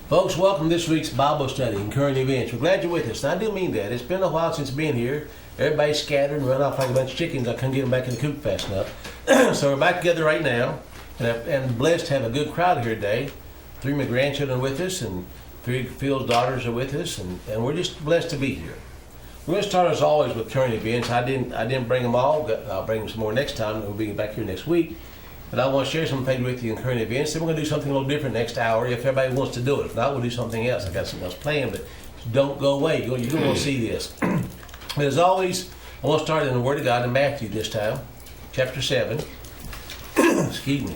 Folks, welcome to this week's Bible study and current events. We're glad you're with us. And I do mean that. It's been a while since being here. Everybody's scattered and run off like a bunch of chickens. I couldn't get them back in the coop fast enough. So we're back together right now. And blessed to have a good crowd here today. 3 of my grandchildren are with us, and 3 of Phil's daughters are with us, and we're just blessed to be here. We're going to start as always with current events. I didn't bring them all. I'll bring them some more next time. We'll be back here next week. But I want to share some things with you in current events. Then we're going to do something a little different next hour if everybody wants to do it. If not, we'll do something else. I got something else planned, but don't go away. You're going to want to see this. But as always, I want to start in the Word of God in Matthew this time, chapter 7. Excuse me.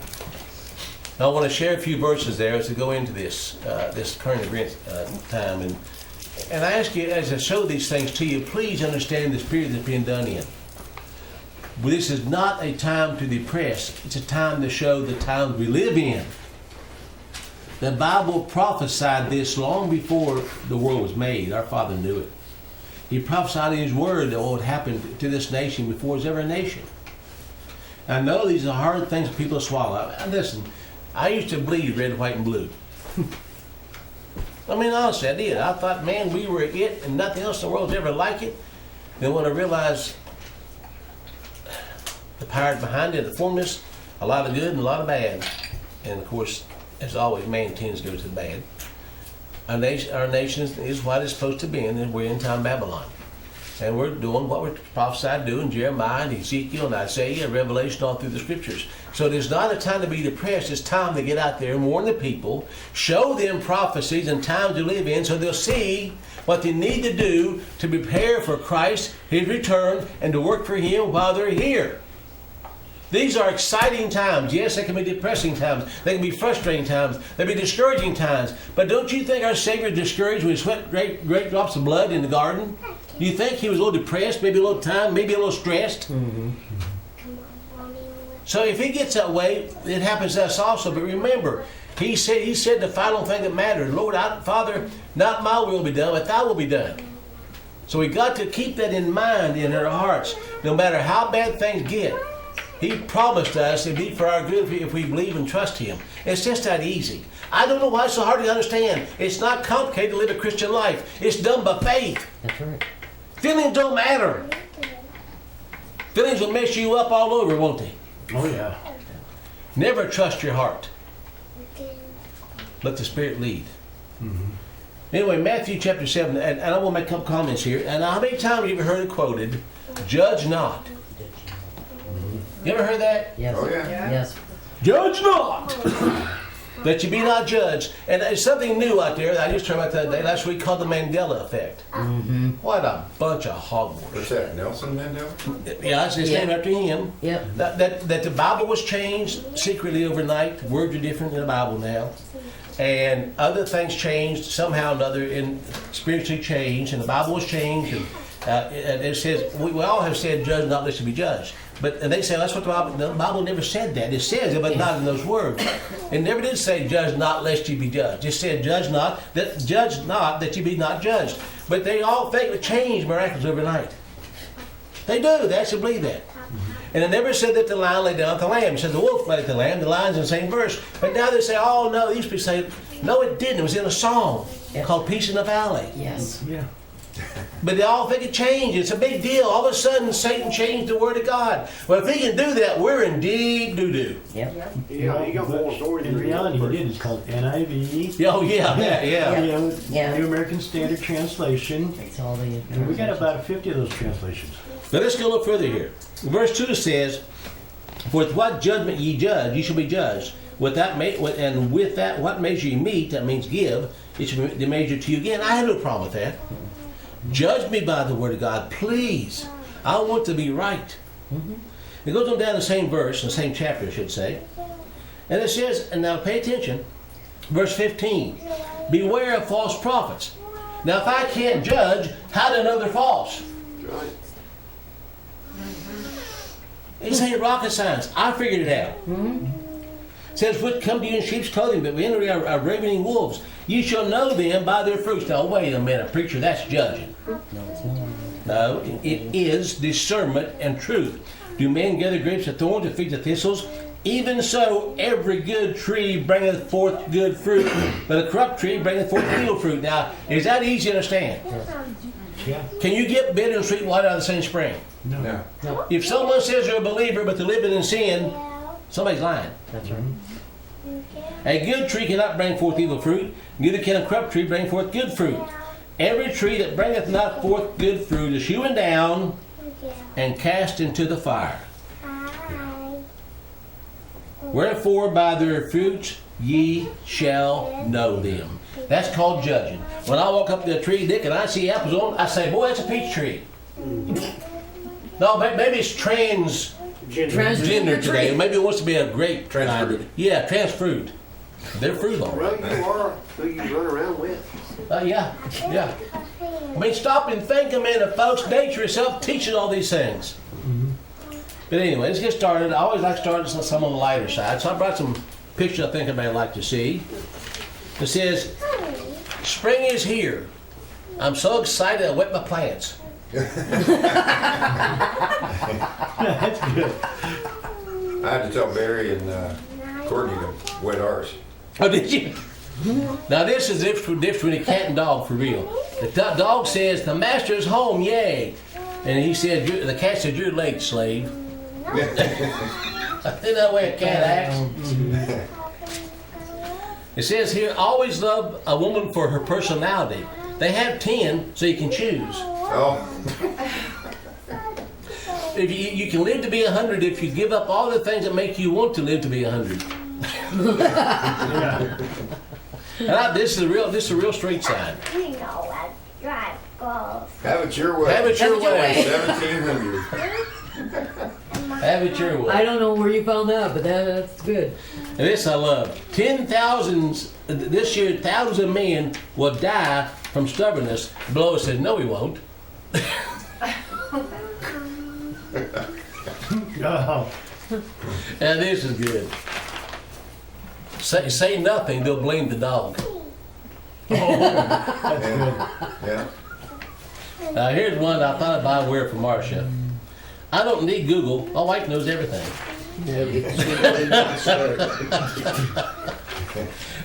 I want to share a few verses there as we go into this current event time. And I ask you, as I show these things to you, please understand the spirit that's being done in. This is not a time to depress. It's a time to show the times we live in. The Bible prophesied this long before the world was made. Our Father knew it. He prophesied in His Word that what would happen to this nation before it was ever a nation. I know these are hard things for people to swallow. Listen, I used to bleed red, white, and blue. I mean, honestly, I did. I thought, man, we were it and nothing else in the world was ever like it. Then when I realized the power behind it, the formless, a lot of good and a lot of bad. And of course, as always, man tends to go to the bad. Our nation is what it's supposed to be, and we're in time Babylon. And we're doing what we're prophesied to do in Jeremiah and Ezekiel and Isaiah and Revelation all through the scriptures. So it is not a time to be depressed. It's time to get out there and warn the people, show them prophecies and times to live in so they'll see what they need to do to prepare for Christ, His return, and to work for Him while they're here. These are exciting times. Yes, they can be depressing times. They can be frustrating times. They can be discouraging times. But don't you think our Savior discouraged when He sweat great drops of blood in the garden? Do you think He was a little depressed, maybe a little tired, maybe a little stressed? Mm-hmm. So if He gets that way, it happens to us also. But remember, He said the final thing that mattered. Lord, Father, not my will be done, but Thy will be done. So we got to keep that in mind in our hearts. No matter how bad things get, He promised us it'd be for our good if we believe and trust Him. It's just that easy. I don't know why it's so hard to understand. It's not complicated to live a Christian life. It's done by faith. That's right. Feelings don't matter. Feelings will mess you up all over, won't they? Oh, yeah. Never trust your heart. Let the Spirit lead. Mm-hmm. Anyway, Matthew chapter 7, and I want to make a couple comments here. And how many times have you ever heard it quoted, judge not? You ever heard that? Yes. Oh, yeah. Yes. Judge not! That you be not judged. And there's something new out there that I just heard about the other day last week called the Mandela effect. Mm-hmm. What a bunch of hogwash. What's that, Nelson Mandela? Yeah, it's named after him. Yep. That the Bible was changed secretly overnight. Words are different in the Bible now. And other things changed somehow or another, and spiritually changed, and the Bible was changed. And it says, we all have said, judge not lest you be judged. And they say, that's what the Bible never said that. It says it, but not in those words. It never did say, judge not lest you be judged. It said, judge not that you be not judged. But they all think it changed miraculously overnight. They do. They actually believe that. And it never said that the lion lay down with the lamb. It said the wolf lay with the lamb. The lion's in the same verse. But now they say, oh, no. These people say, no, it didn't. It was in a song called Peace in the Valley. Yes. Yeah. But they all think it changed. It's a big deal. All of a sudden, Satan changed the Word of God. Well, if he can do that, we're in deep doo-doo. Yep. Yeah, you got more stories in reality, he did. It's called NIV. Oh, yeah. New American Standard Translation. It's all the. And we got about 50 of those translations. But let's go a little further here. Verse 2 says, "For with what judgment ye judge, ye shall be judged. With that, what measure ye meet, that means give, it shall be measured to you again." I have no problem with that. Judge me by the Word of God, please. I want to be right. Mm-hmm. It goes on down the same verse, the same chapter, I should say. And it says, and now pay attention, verse 15, beware of false prophets. Now, if I can't judge, how do I know they're false? Right. This ain't rocket science. I figured it out. Mm-hmm. It says, which come to you in sheep's clothing, but we enter are ravening wolves. You shall know them by their fruits. Now, wait a minute, preacher, that's judging. No, it is discernment and truth. Do men gather grapes of thorns and figs of thistles? Even so, every good tree bringeth forth good fruit, but a corrupt tree bringeth forth evil fruit. Now, is that easy to understand? Yeah. Can you get bitter and sweet water out of the same spring? No. If someone says they're a believer, but they're living in sin, somebody's lying. That's right. A good tree cannot bring forth evil fruit, neither can a corrupt tree bring forth good fruit. Every tree that bringeth not forth good fruit is hewn down and cast into the fire. Wherefore by their fruits ye shall know them. That's called judging. When I walk up to a tree, Dick, and I see apples on it, I say, boy, that's a peach tree. No, maybe it's transgender today. Maybe it wants to be a grape. Trans fruit. Yeah, trans fruit. They're fruit all right. Well, you are who you run around with. Yeah. I mean, stop and think a minute, folks. Nature itself teaches all these things. But anyway, let's get started. I always like starting some on the lighter side. So I brought some pictures I think everybody would like to see. It says, spring is here. I'm so excited I wet my plants. That's good. I had to tell Barry and Courtney to wet ours. Oh, did you? Now this is the difference between a cat and dog for real. The dog says, the master is home, yay. And he said, the cat said, you're late, slave. Isn't that the way a cat acts? It says here, always love a woman for her personality. They have 10, so you can choose. Oh, If you can live to be 100 if you give up all the things that make you want to live to be 100. Yeah. And this is a real straight side. You know what drive goes. have it your way. Have it your way. 1700. Have it your way. I don't know where you found that, but that's good. And this I love. 10,000 this year, thousands of men will die from stubbornness. Blow said, no, he won't. Oh, And this is good. Say nothing, they'll blame the dog. that's good. Yeah. Now here's one I thought I'd buy and wear for Marcia. I don't need Google. My wife knows everything.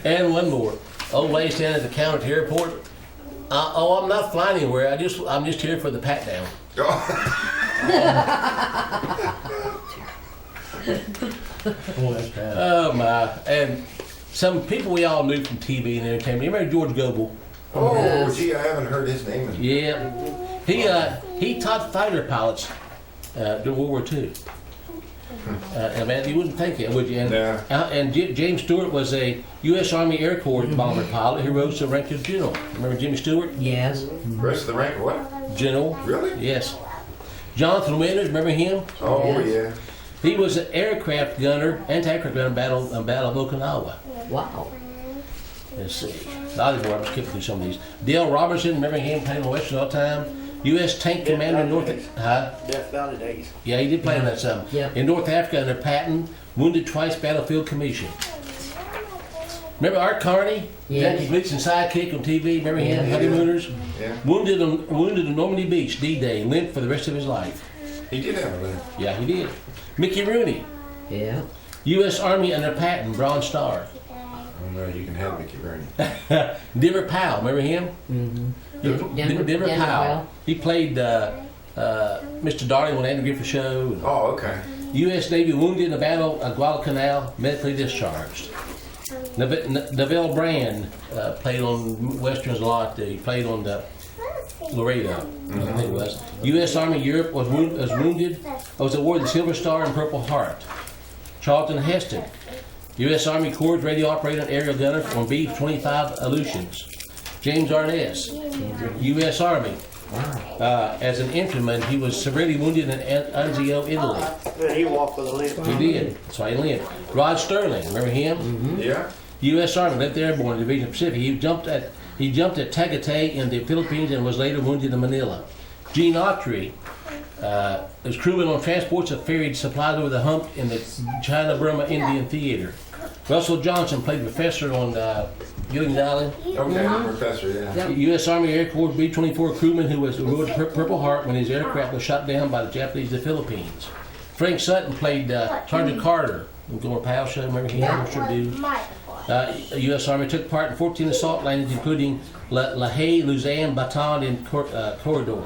And one more. Old lady standing at the counter at the airport. I'm not flying anywhere. I'm just here for the pat down. Oh, that's bad. Oh my! And some people we all knew from TV and entertainment. You remember George Goebel? Oh, gee, I haven't heard his name. Yeah. He taught fighter pilots during World War II. And man, you wouldn't think it, would you? And, No. and James Stewart was a U.S. Army Air Corps bomber pilot who rose to the rank of general. Remember Jimmy Stewart? Yes. Rest of the rank, what? General. Really? Yes. Jonathan Winters, remember him? Oh, Yes. yeah. He was an aircraft gunner, anti-aircraft gunner, Battle of Okinawa. Wow. Let's see. I'm skipping through some of these. Dale Robertson, remember him playing on Western all the time? U.S. Tank Commander in North. Huh? Death Valley days. Yeah, he did play in that some. Yeah. In North Africa under Patton, wounded twice, battlefield commission. Remember Art Carney? Yes. Jackie Gleason's sidekick on TV. Remember him? Yeah. Honeymooners. Yeah. Wounded on Normandy Beach, D-Day, limped for the rest of his life. He did have a limp. Yeah, he did. Mickey Rooney, Yeah. U.S. Army under Patton, Bronze Star. Oh, no, you can have Mickey Rooney. Denver Powell, remember him? Mm-hmm. Denver Powell. He played Mr. Darling on Andy Griffith Show. Oh, okay. U.S. Navy wounded in the Battle of Guadalcanal, medically discharged. Neville Brand played on Westerns a lot. He played on the Laredo, I think it was. U.S. Army Europe was wounded. Was awarded the Silver Star and Purple Heart. Charlton Heston, U.S. Army Corps radio operator and aerial gunner on B-25 Aleutians. James Arness, U.S. Army. As an infantryman, he was severely wounded in Anzio, Italy. And he walked with a limp. He did. That's why he limped. Rod Sterling, remember him? Yeah. U.S. Army, 11th Airborne Division Pacific. He jumped at Tagaytay in the Philippines and was later wounded in Manila. Gene Autry was crewman on transports that ferried supplies over the hump in the China-Burma Indian Theater. Russell Johnson played professor on Gilligan's Island. Okay, Professor, yeah. Yep. U.S. Army Air Corps B-24 crewman who was awarded Purple Heart when his aircraft was shot down by the Japanese in the Philippines. Frank Sutton played Sergeant Carter in Gore Powell show. Remember he Yeah. U.S. Army took part in 14 assault landings, including La Haye, Lausanne, Bataan, and Corridor.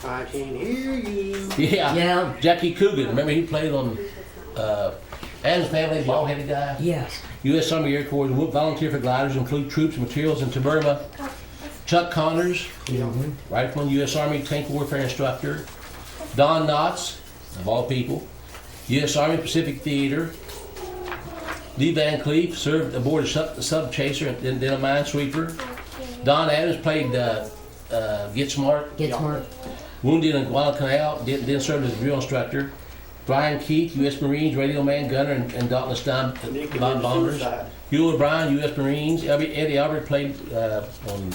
I can hear you. Yeah. Yeah. Jackie Coogan. Remember he played on Adam's Family, bald-headed guy. Yes. U.S. Army Air Corps volunteer for gliders, include troops and materials into Burma. Chuck Connors, rifleman, U.S. Army tank warfare instructor. Don Knotts, of all people, U.S. Army Pacific Theater. Lee Van Cleef served aboard a sub chaser and then a minesweeper. Don Adams played Get Smart. Get smart. Wounded in Guadalcanal, then served as a drill instructor. Brian Keith, U.S. Marines, radio man, gunner, and Dauntless Don Nick bombers. suicide. Hugh O'Brien, U.S. Marines. Eddie Albert played on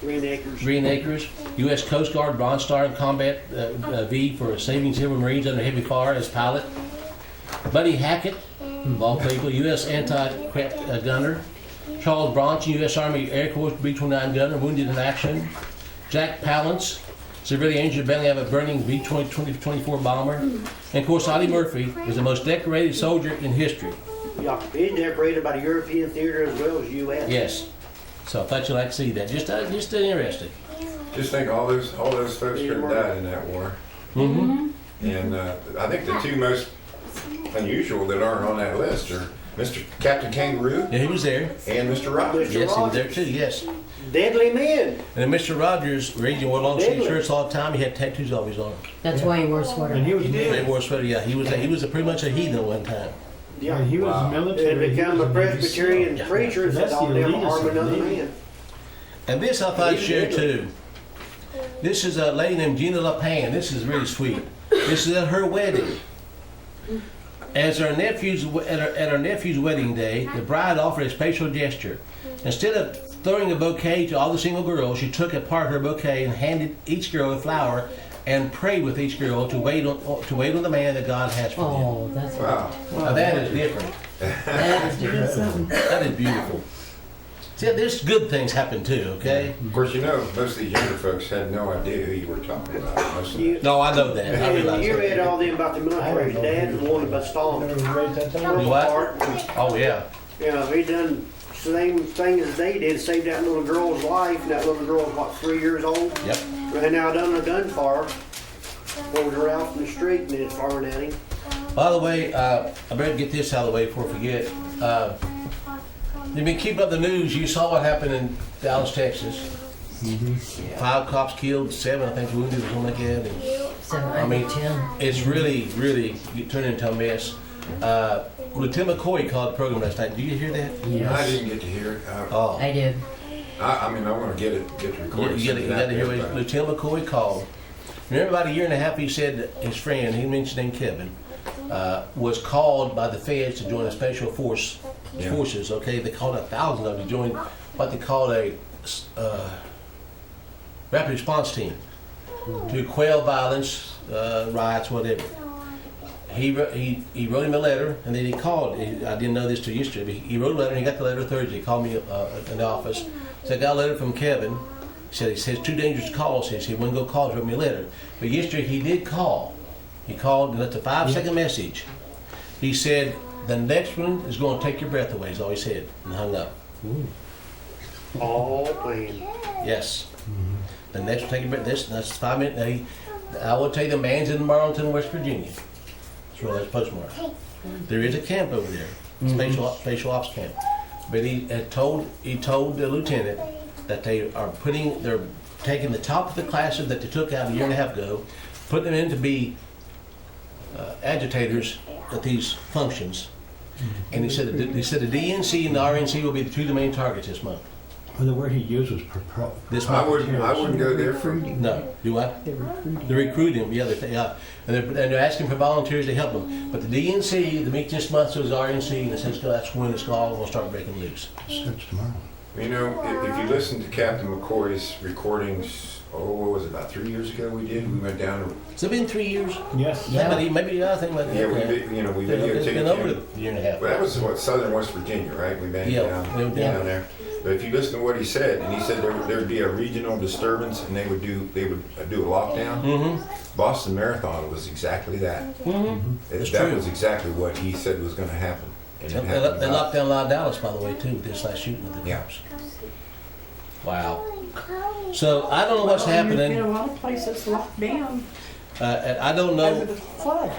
Green Acres. Green Acres. U.S. Coast Guard, Bronze Star in Combat V for saving several Marines under heavy fire as pilot. Buddy Hackett, of all people, U.S. anti-craft gunner. Charles Bronson, U.S. Army Air Corps B-29 gunner, wounded in action. Jack Palance, severely injured, belly of a burning B-24 bomber. And of course, Ollie Murphy is the most decorated soldier in history. Yeah, he's decorated by the European theater as well as U.S. Yes. So I thought you'd like to see that. Just interested. Just think all those folks could have died in that war. Mm-hmm. And I think the two most unusual that aren't on that list are Mr. Captain Kangaroo Yeah, he was there. and Mr. Rogers. Yes, he was there too. Yes. Deadly men. And then Mr. Rogers, Region wore long sleeve shirts all the time. He had tattoos always on him. That's why he wore a And sweater. he was He wore a sweater. Yeah, he was pretty much a heathen at one time. Yeah. And he was Wow. military. And become a Presbyterian Yeah. preacher and said, That's the I'll never elitist harm another elite. man. And this I thought I'd share too. This is a lady named Gina LaPan. This is really sweet. This is at her wedding. As her nephew's at her nephew's wedding day, the bride offered a special gesture. Instead of throwing a bouquet to all the single girls, she took apart her bouquet and handed each girl a flower and prayed with each girl to wait on the man that God has for them. Oh, that's Wow. Now that is different. that is different something. That is beautiful. See, there's good things happen too. Okay. Of course, you know, most of these younger folks had no idea who you were talking about. Most of them. You, No, I know that. I realize you that. read all them about the military. His dad was one about Stalin. You what? Oh yeah. You know, he done same thing as they did, saved that little girl's life, and that little girl was, what, 3 years old? Yep. And now done a gunfire, pulled her out from the street and it's firing at him. By the way, I better get this out of the way before I forget. You've been keeping up the news. You saw what happened in Dallas, Texas. 5 cops killed, 7 I think wounded or something like that. And, Seven, I mean, 10. it's really turned into a mess. Lieutenant McCoy called the program last night. Did you hear that? I Yes, didn't get to hear it. Oh, I did. I mean, I want to get the recording. you got to hear what Lieutenant McCoy called. Remember about a year and a half he said that his friend, he mentioned named Kevin, was called by the feds to join a special forces. Okay, they called 1,000 of them to join what they called a rapid response team to quell violence, riots, whatever. He wrote him a letter, and then he called. I didn't know this till yesterday, but he wrote a letter, and he got the letter Thursday. He called me in the office. Said, I got a letter from Kevin. He says, too dangerous to call. He said, he wouldn't go call, wrote me a letter. But yesterday he did call. He called and left a 5-second message. He said, the next one is going to take your breath away, is all he said, and hung up. All playing. Yes. The next one take your breath. That's 5 minutes. I will tell you, the man's in Marlton, West Virginia. That's where that's postmarked. There is a camp over there, spatial ops camp. But he told the lieutenant that they're taking the top of the classes that they took out a year and a half ago, putting them in to be agitators at these functions. And he said the DNC and the RNC will be the main targets this month. Well, the word he used was This I month. wouldn't go there for. No, do what? They recruit him, yeah. And they're asking for volunteers to help them. But the DNC, the meet this month, so is RNC, and it says that's when it's all going to start breaking loose. starts tomorrow. You know, if you listen to Captain McCoy's recordings, what was it, about 3 years ago we did? We went down to, Has it been 3 years? Yes. Yeah. Maybe I think about yeah, we It's been videotaped over him. a year and a half. Well, that was what, southern West Virginia, right? We went Yeah, down, we went down down. there. But if you listen to what he said, and he said there'd be a regional disturbance, and they would do a lockdown. Mm-hmm. Boston Marathon was exactly that. It's That true. was exactly what he said was going to happen. And it They happened. locked down a lot of Dallas, by the way, too, with this last shooting of the Yeah. cops. Wow. So I don't know what's There's been happening. a lot of places locked down And I don't over know. the flood.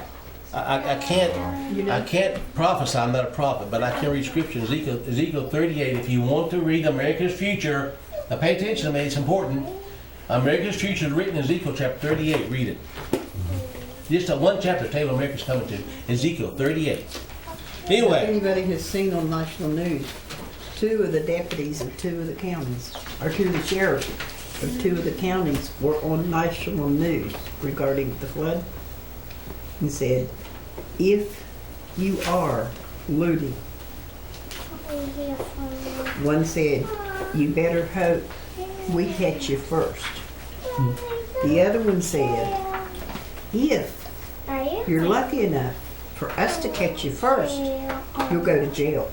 I can't prophesy. I'm not a prophet, but I can read scripture. Ezekiel 38. If you want to read America's future, now pay attention to me. It's important. America's future is written in Ezekiel chapter 38. Read it. Just one chapter. Tell you what America's coming to. Ezekiel 38. If Anyway, anybody has seen on national news, 2 of the deputies of 2 of the counties, or 2 of the sheriffs of 2 of the counties were on national news regarding the flood and said, if you are looting, one said, you better hope we catch you first. The other one said, if you're lucky enough for us to catch you first, you'll go to jail.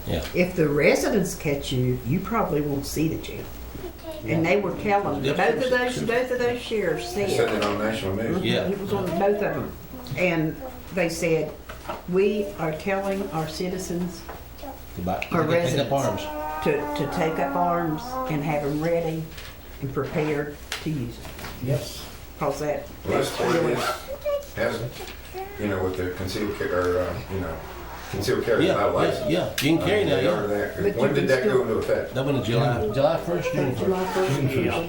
yeah. If the residents catch you, you probably won't see the jail. And they were telling, Yep. both of those sheriffs He said said, it on national news. Yeah. it was on both of them. And they said, we are telling our citizens Goodbye. Our Take up residents. arms. to take up arms and have them ready and prepared to use it. Yes. Cause that, Well, that's that's what it really, is. Hasn't, with the concealed carry, concealed carry Yeah, without yeah, license. yeah. You can carry now. They are Yeah. that. But When you did can that go still- into effect? That went in July 1st, June 1st. July 1st. Yeah.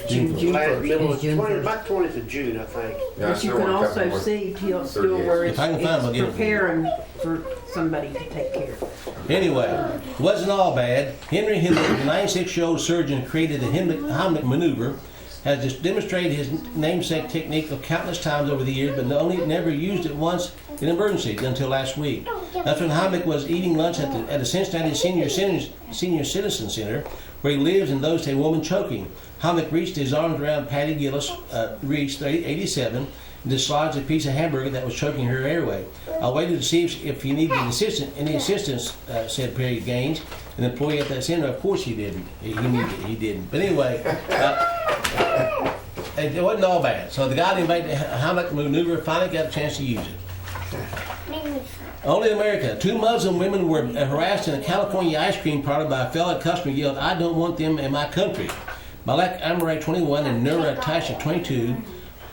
June June Last 1st. middle of June 20, 1st. about 20th of June, I think. Yeah, I But you still can want a couple also more. see still 38. where If I can find them, I'll get it's them. preparing for somebody to take care of. Anyway, it wasn't all bad. Henry Hudok, the 96-year-old surgeon, created the Heimlich maneuver, has just demonstrated his namesake technique of countless times over the years, but never used it once in emergencies until last week. That's when Heimlich was eating lunch at the Cincinnati Senior Citizen Center, where he lives, and noticed a woman choking. Heimlich reached his arms around Patty Gillis, reached 87, and dislodged a piece of hamburger that was choking her airway. I waited to see if he needed any assistance, said Perry Gaines, an employee at that center. Of course he didn't. He didn't. But anyway, it wasn't all bad. So the guy that made the Heimlich maneuver finally got a chance to use it. Only in America, 2 Muslim women were harassed in a California ice cream parlor by a fellow customer yelled, "I don't want them in my country." Malek Amaray, 21, and Nura Tasha, 22,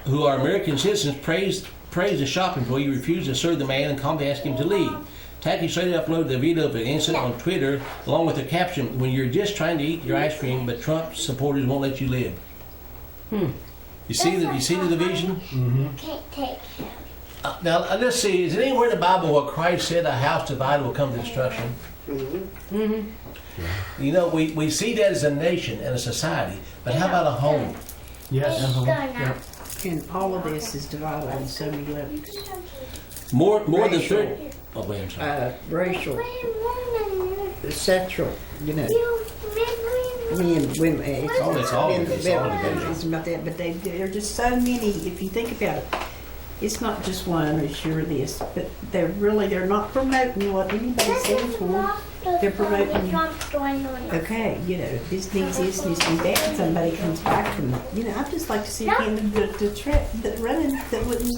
who are American citizens, praised the shop employee who refused to serve the man and calmly asked him to leave. Tacky later uploaded the video of the incident on Twitter, along with the caption, "When you're just trying to eat your ice cream, but Trump supporters won't let you live." You see the division? Can't take him. Now let's see. Is it anywhere in the Bible where Christ said, "A house divided will come to destruction"? You know, we see that as a nation and a society, but how about a home? Yes. He's gonna. And all of this is divided on so many levels. More than Racial. 30. Oh, wait, I'm sorry. Racial, sexual, men, women, it's all It's all division. division. It's about that, but there are just so many, if you think about it. It's not just one, it's sure this, but they're not promoting what anybody stands for. They're promoting, okay, this needs this, this needs that, and somebody comes back from it. I'd just like to see him that running that wouldn't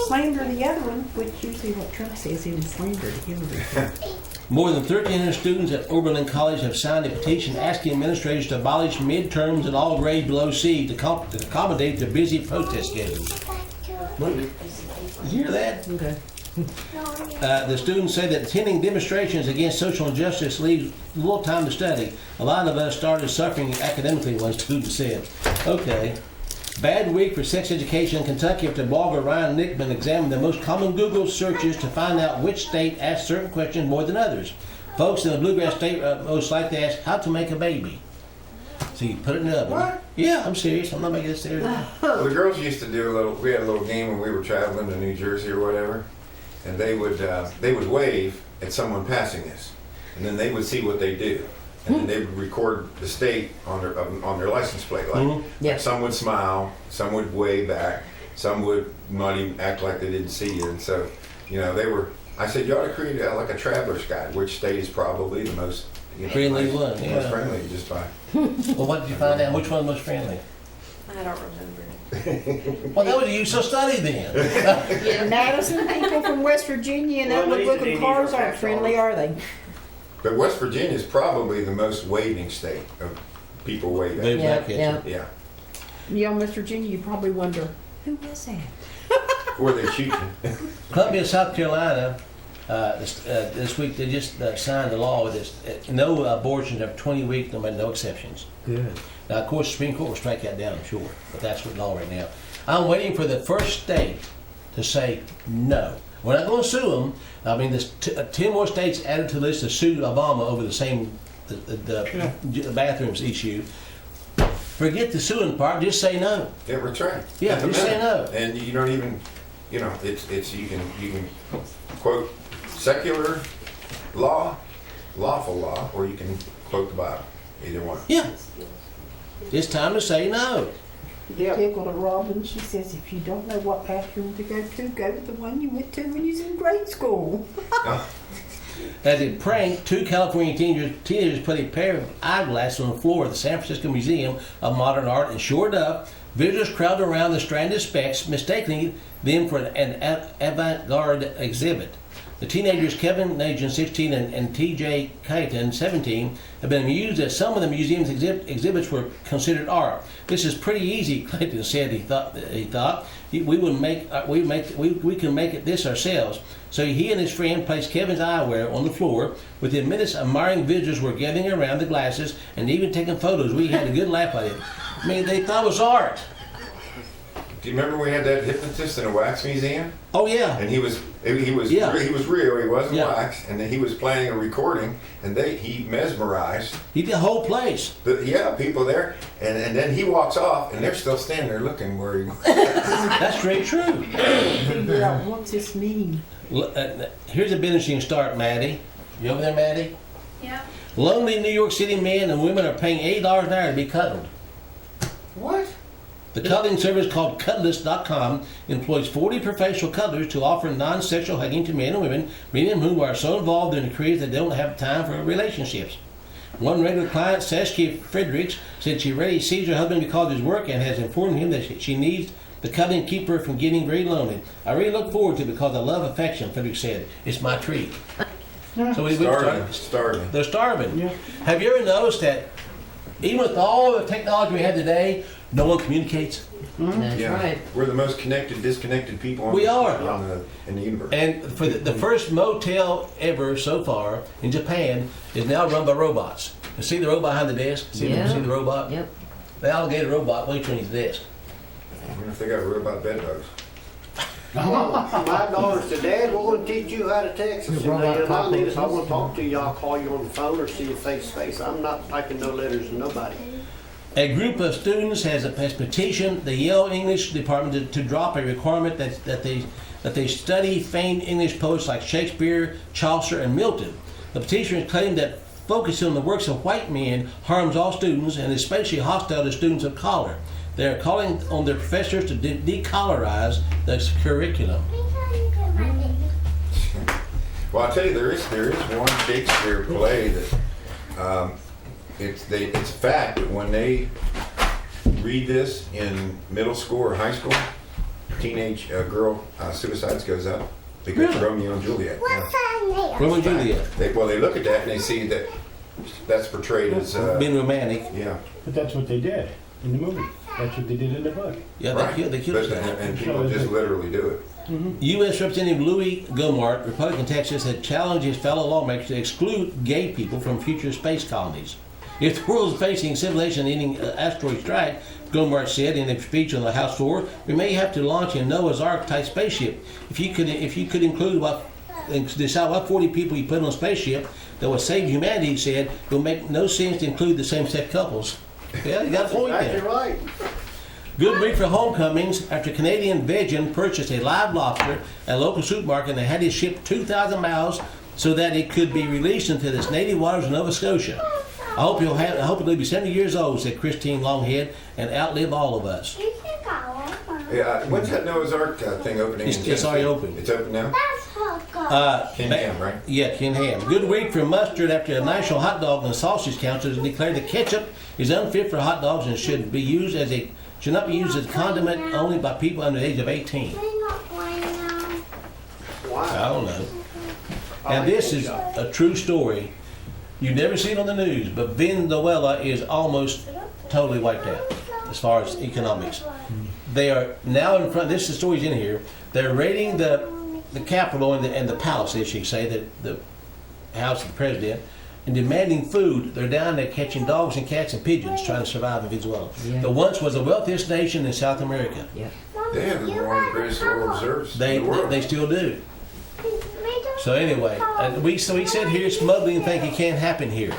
slander the other one, which usually what Trump says, he would slander Hillary. More than 1,300 students at Oberlin College have signed a petition asking administrators to abolish midterms and all grades below C to accommodate their busy protest schedules. You hear that? Okay. The students say that attending demonstrations against social injustice leaves little time to study. A lot of us started suffering academically, one student said. Okay. Bad week for sex education in Kentucky after blogger Ryan Nickman examined the most common Google searches to find out which state asked certain questions more than others. Folks in the Bluegrass State most likely ask how to make a baby. So you put it in the oven. What? Yeah, I'm serious. I'm not making this serious. Well, the girls used to do we had a little game when we were traveling to New Jersey or whatever, and they would wave at someone passing us, and then they would see what they do, and then they would record the state on their license plate. Like, Yeah. some would smile, some would wave back, some would not even act like they didn't see you, and so they were. I said, you ought to create like a traveler's guide. Which state is probably the most you know, Friendly nice, one, most yeah. friendly just by. Well, what did you find out? Which one was friendly? I don't remember. Well, that was a use of study then. Madison people from West Virginia and Well, at other least looking they cars need to aren't pass friendly, on. are they? But West Virginia is probably the most waving state of people waving. Moves Yeah, back at yeah. you. Yeah. Yeah, West Virginia, you probably wonder, who was that? Or they shoot you. Columbia, South Carolina, this week they just signed a law with this. No abortions after 20 weeks, no exceptions. Good. Now, of course, the Supreme Court will strike that down, I'm sure, but that's what law right now. I'm waiting for the first state to say no. We're not going to sue them. I mean, there's 10 more states added to the list to sue Obama over the same the bathrooms issue. Forget the suing part. Just say no. Yeah, that's right. Yeah, At the just say minute. no. And you don't even, you know, it's you can quote secular law, lawful law, or you can quote the Bible. Either one. Yeah. It's time to say no. Yeah. Tickled a Robin. She says, if you don't know what bathroom to go to the one you went to when you was in grade school. As a prank, 2 California teenagers put a pair of eyeglasses on the floor of the San Francisco Museum of Modern Art, and sure enough, visitors crowded around the stranded specs, mistaking them for an avant-garde exhibit. The teenagers, Kevin Nagin, 16, and T.J. Kaiton, 17, have been amused that some of the museum's exhibits were considered art. This is pretty easy, Clayton said. He thought we can make it this ourselves. So he and his friend placed Kevin's eyewear on the floor. Within minutes, admiring visitors were gathering around the glasses and even taking photos. We had a good laugh at it. I mean, they thought it was art. Do you remember we had that hypnotist in a wax museum? Oh yeah. And he was Yeah. he was real. He wasn't Yeah. wax, and then he was playing a recording, and he mesmerized He did the whole place. the people there, and then he walks off, and they're still standing there looking where he. That's very true. Figure out what's this mean. Here's a bit interesting start, Maddie. You over there, Maddie? Yeah. Lonely New York City men and women are paying $8 an hour to be cuddled. What? The cuddling service called Cuddlist.com employs 40 professional cuddlers to offer non-sexual hugging to men and women, many of whom are so involved in the careers they don't have time for relationships. One regular client, Saskia Fredericks, said she rarely sees her husband because of his work and has informed him that she needs the cuddling to keep her from getting very lonely. I really look forward to it because I love affection, Fredericks said. It's my treat. So we Starving. They're starving. Yeah. Have you ever noticed that even with all the technology we have today, no one communicates? That's Yeah. right. We're the most disconnected people We are. in the universe. And for the first motel ever so far in Japan is now run by robots. You see the robot behind the desk? See the robot? Yep. The alligator robot waiting on his desk. I wonder if they got robot bed bugs. My daughter said, Dad, we're going to teach you how to text. I said, I need us. I want to talk to you. I'll call you on the phone or see you face to face. I'm not typing no letters to nobody. A group of students has petitioned the Yale English department to drop a requirement that they study famed English poets like Shakespeare, Chaucer, and Milton. The petitioners claim that focusing on the works of white men harms all students and is especially hostile to students of color. They are calling on their professors to decolorize the curriculum. Well, I'll tell you, there is one Shakespeare play that it's a fact that when they read this in middle school or high school, teenage girl suicides goes up because Really? Romeo and Juliet. Yeah. Romeo and Juliet, They look at that and they see that that's portrayed as being romantic. yeah. But that's what they did in the movie. That's what they did in the book. Yeah, Right. they killed But- us. and people just literally do it. U.S. Representative Louis Gohmert, Republican Texas, had challenged his fellow lawmakers to exclude gay people from future space colonies. If the world is facing civilization-ending asteroid strike, Gohmert said in a speech on the House floor, we may have to launch a Noah's Ark-type spaceship. If you could include decide what 40 people you put on a spaceship that would save humanity, he said, it will make no sense to include the same-sex couples. Yeah, you got a point Exactly there. right. Good week for homecomings after Canadian Vegan purchased a live lobster at a local supermarket and they had it shipped 2,000 miles so that it could be released into the native waters of Nova Scotia. I hope it'll be 70 years old, said Christine Longhead, and outlive all of us. You can go on. Yeah, when's that Noah's Ark thing opening? in It's already Tennessee? open. It's open now? That's Hudok. Ken Ham, right? Yeah, Ken Ham. Good week for mustard after the National Hot Dog and Sausage Council has declared that ketchup is unfit for hot dogs and should not be used as a condiment only by people under the age of 18. We're not going now. I Wow. don't know. Now this is a true story. You never see it on the news, but Venezuela is almost totally wiped out as far as economics. They are now in front. This is the story's in here. They're raiding the Capitol and the palace, as you say, the house of the president, and demanding food. They're down there catching dogs and cats and pigeons, trying to survive in Venezuela. Yeah. The once was the wealthiest nation in South America. Yeah. They have one of the greatest oil reserves in the world. They still do. So anyway, he said here smuggling think it can't happen here.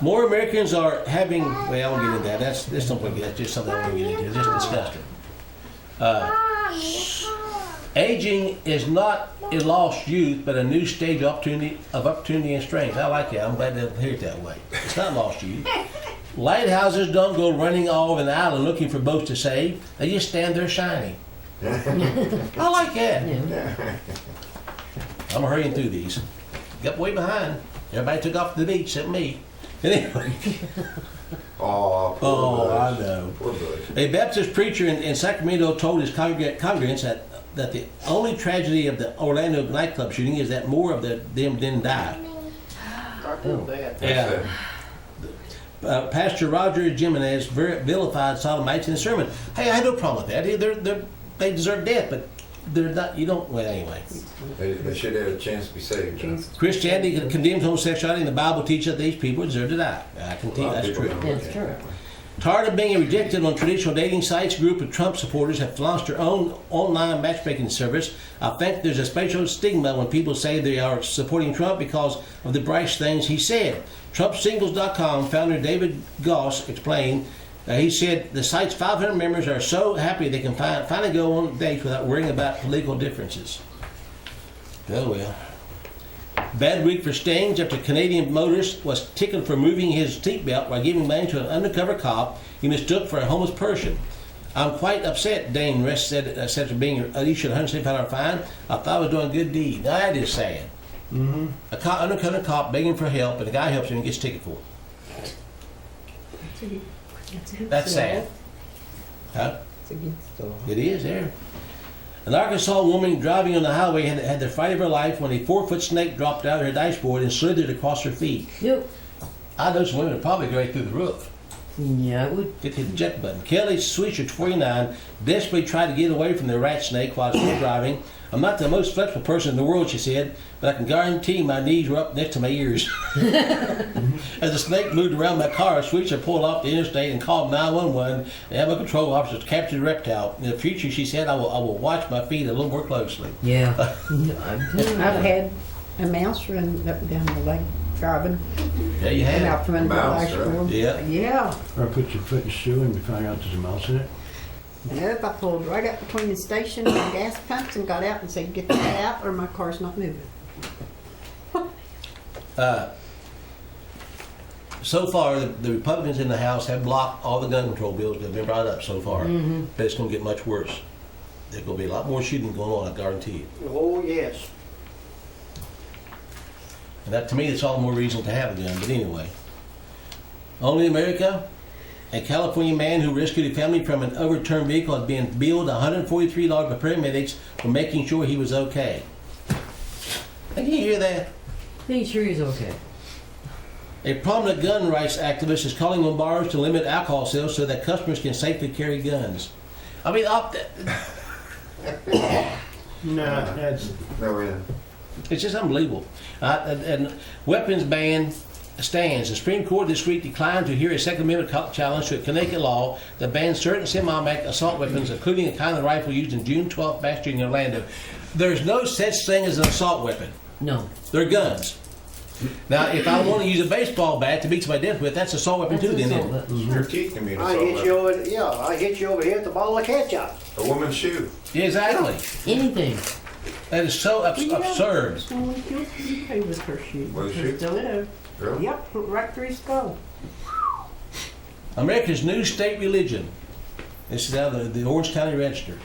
More Americans are having. Well, I won't get into that. That's just something I won't get into. It's just disgusting. Aging is not a lost youth, but a new stage of opportunity and strength. I like that. I'm glad to hear it that way. It's not lost youth. Lighthouses don't go running all over an island looking for boats to save. They just stand there shining. I like that. Yeah. I'm hurrying through these. Got way behind. Everybody took off to the beach except me. Anyway. Oh, poor Oh, Butch. I know. Poor Butch. A Baptist preacher in Sacramento told his congregants that the only tragedy of the Orlando nightclub shooting is that more of them didn't die. I heard that. Yeah. Pastor Roger Jimenez vilified sodomites in the sermon. Hey, I had no problem with that. They deserve death, but they're not. You don't. Well, anyway. They should have a chance to be saved. Huh? Christianity condemns homosexuality, and the Bible teaches that these people deserve to die. I can tell you that's true. That's true. Tired of being rejected on traditional dating sites, a group of Trump supporters have launched their own online matchmaking service. I think there's a special stigma when people say they are supporting Trump because of the brash things he said. TrumpSingles.com founder David Goss explained, he said the site's 500 members are so happy they can finally go on dates without worrying about political differences. Oh well. Bad week for Staines after Canadian motorist was ticketed for moving his seatbelt while giving money to an undercover cop he mistook for a homeless person. I'm quite upset, Dane Rest said after being issued a $175 fine. I thought I was doing a good deed. Now that is sad. Mm-hmm. Undercover cop begging for help, and the guy helps him and gets a ticket for it. That's sad. Huh? It's a good story. It is there. An Arkansas woman driving on the highway had the fright of her life when a 4-foot snake dropped out of her dashboard and slithered across her feet. Yep. I know some women would probably go right through the roof. Yeah, it would. Hit the jet button. Kelly Swisher, 49, desperately tried to get away from the rat snake while still driving. I'm not the most flexible person in the world, she said, but I can guarantee my knees were up next to my ears. As the snake moved around my car, Swisher pulled off the interstate and called 911. The animal control officers captured the reptile. In the future, she said, I will watch my feet a little more closely. Yeah. I've had a mouse run up and down the lake driving. There you And have out from under the Mouse, dashboard. Yeah. Yeah. Or put your foot in the shoe and you find out there's a mouse in it. Nope, I pulled right up between the station and the gas pumps and got out and said, get that out or my car's not moving. So far, the Republicans in the House have blocked all the gun control bills that have been brought up so far. But it's going to get much worse. There's going to be a lot more shooting going on, I guarantee you. Oh, yes. And that, to me, that's all the more reason to have a gun. But anyway, only in America, a California man who rescued a family from an overturned vehicle has been billed $143 by paramedics for making sure he was okay. Can you hear that? He sure is okay. A prominent gun rights activist is calling on bars to limit alcohol sales so that customers can safely carry guns. I mean, No, that's No, yeah. it's just unbelievable. And weapons ban stands. The Supreme Court this week declined to hear a Second Amendment challenge to a Connecticut law that bans certain semi-automatic assault weapons, including the kind of rifle used in June 12th mass shooting in Orlando. There's no such thing as an assault weapon. No. They're guns. Now, if I want to use a baseball bat to beat somebody to death with, that's assault weapon too, That's then, assault isn't it? weapon. Your teeth can be an I assault hit you weapon. over, yeah, I hit you over here with the bottle of ketchup. A woman's shoe. Yeah, exactly. Anything. That is so absurd. Someone killed somebody with her shoe. With a Her shoe? stiletto. Really? Yep, right through his skull. America's new state religion. This is out of the Orange County Register.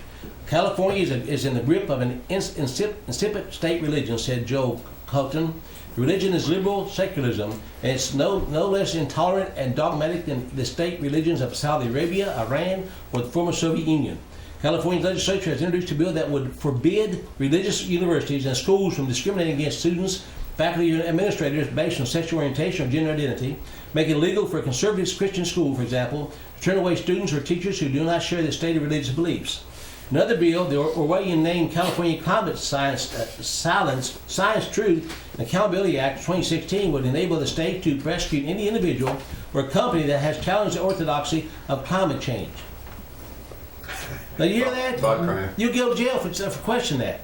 California is in the grip of an insipid state religion, said Joe Colton. Religion is liberal secularism, and it's no less intolerant and dogmatic than the state religions of Saudi Arabia, Iran, or the former Soviet Union. California's legislature has introduced a bill that would forbid religious universities and schools from discriminating against students, faculty, and administrators based on sexual orientation or gender identity, make it illegal for a conservative Christian school, for example, to turn away students or teachers who do not share the stated religious beliefs. Another bill, the Orwellian named California Climate Science, Truth, and Accountability Act of 2016, would enable the state to prosecute any individual or company that has challenged the orthodoxy of climate change. Now you hear that? Crime. You'll go to jail for questioning that.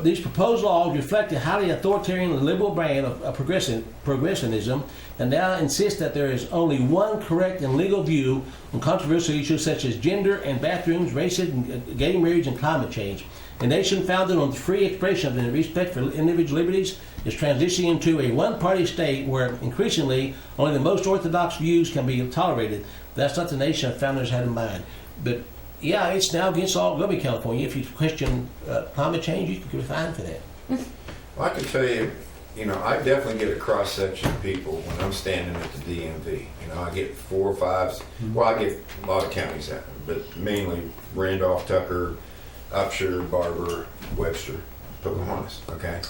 These proposed laws reflect a highly authoritarian and liberal brand of progressivism, and now insist that there is only one correct and legal view on controversial issues such as gender and bathrooms, racism, gay marriage, and climate change. A nation founded on the free expression and respect for individual liberties is transitioning into a one-party state where increasingly only the most orthodox views can be tolerated. That's not the nation our founders had in mind. But yeah, it's now against all government California. If you question climate change, you can be fined for that. Well, I can tell you, I definitely get a cross-section of people when I'm standing at the DMV. I get 4 or 5, well, I get a lot of counties out, but mainly Randolph, Tucker, Upshur, Barber, Webster, Pocahontas, okay?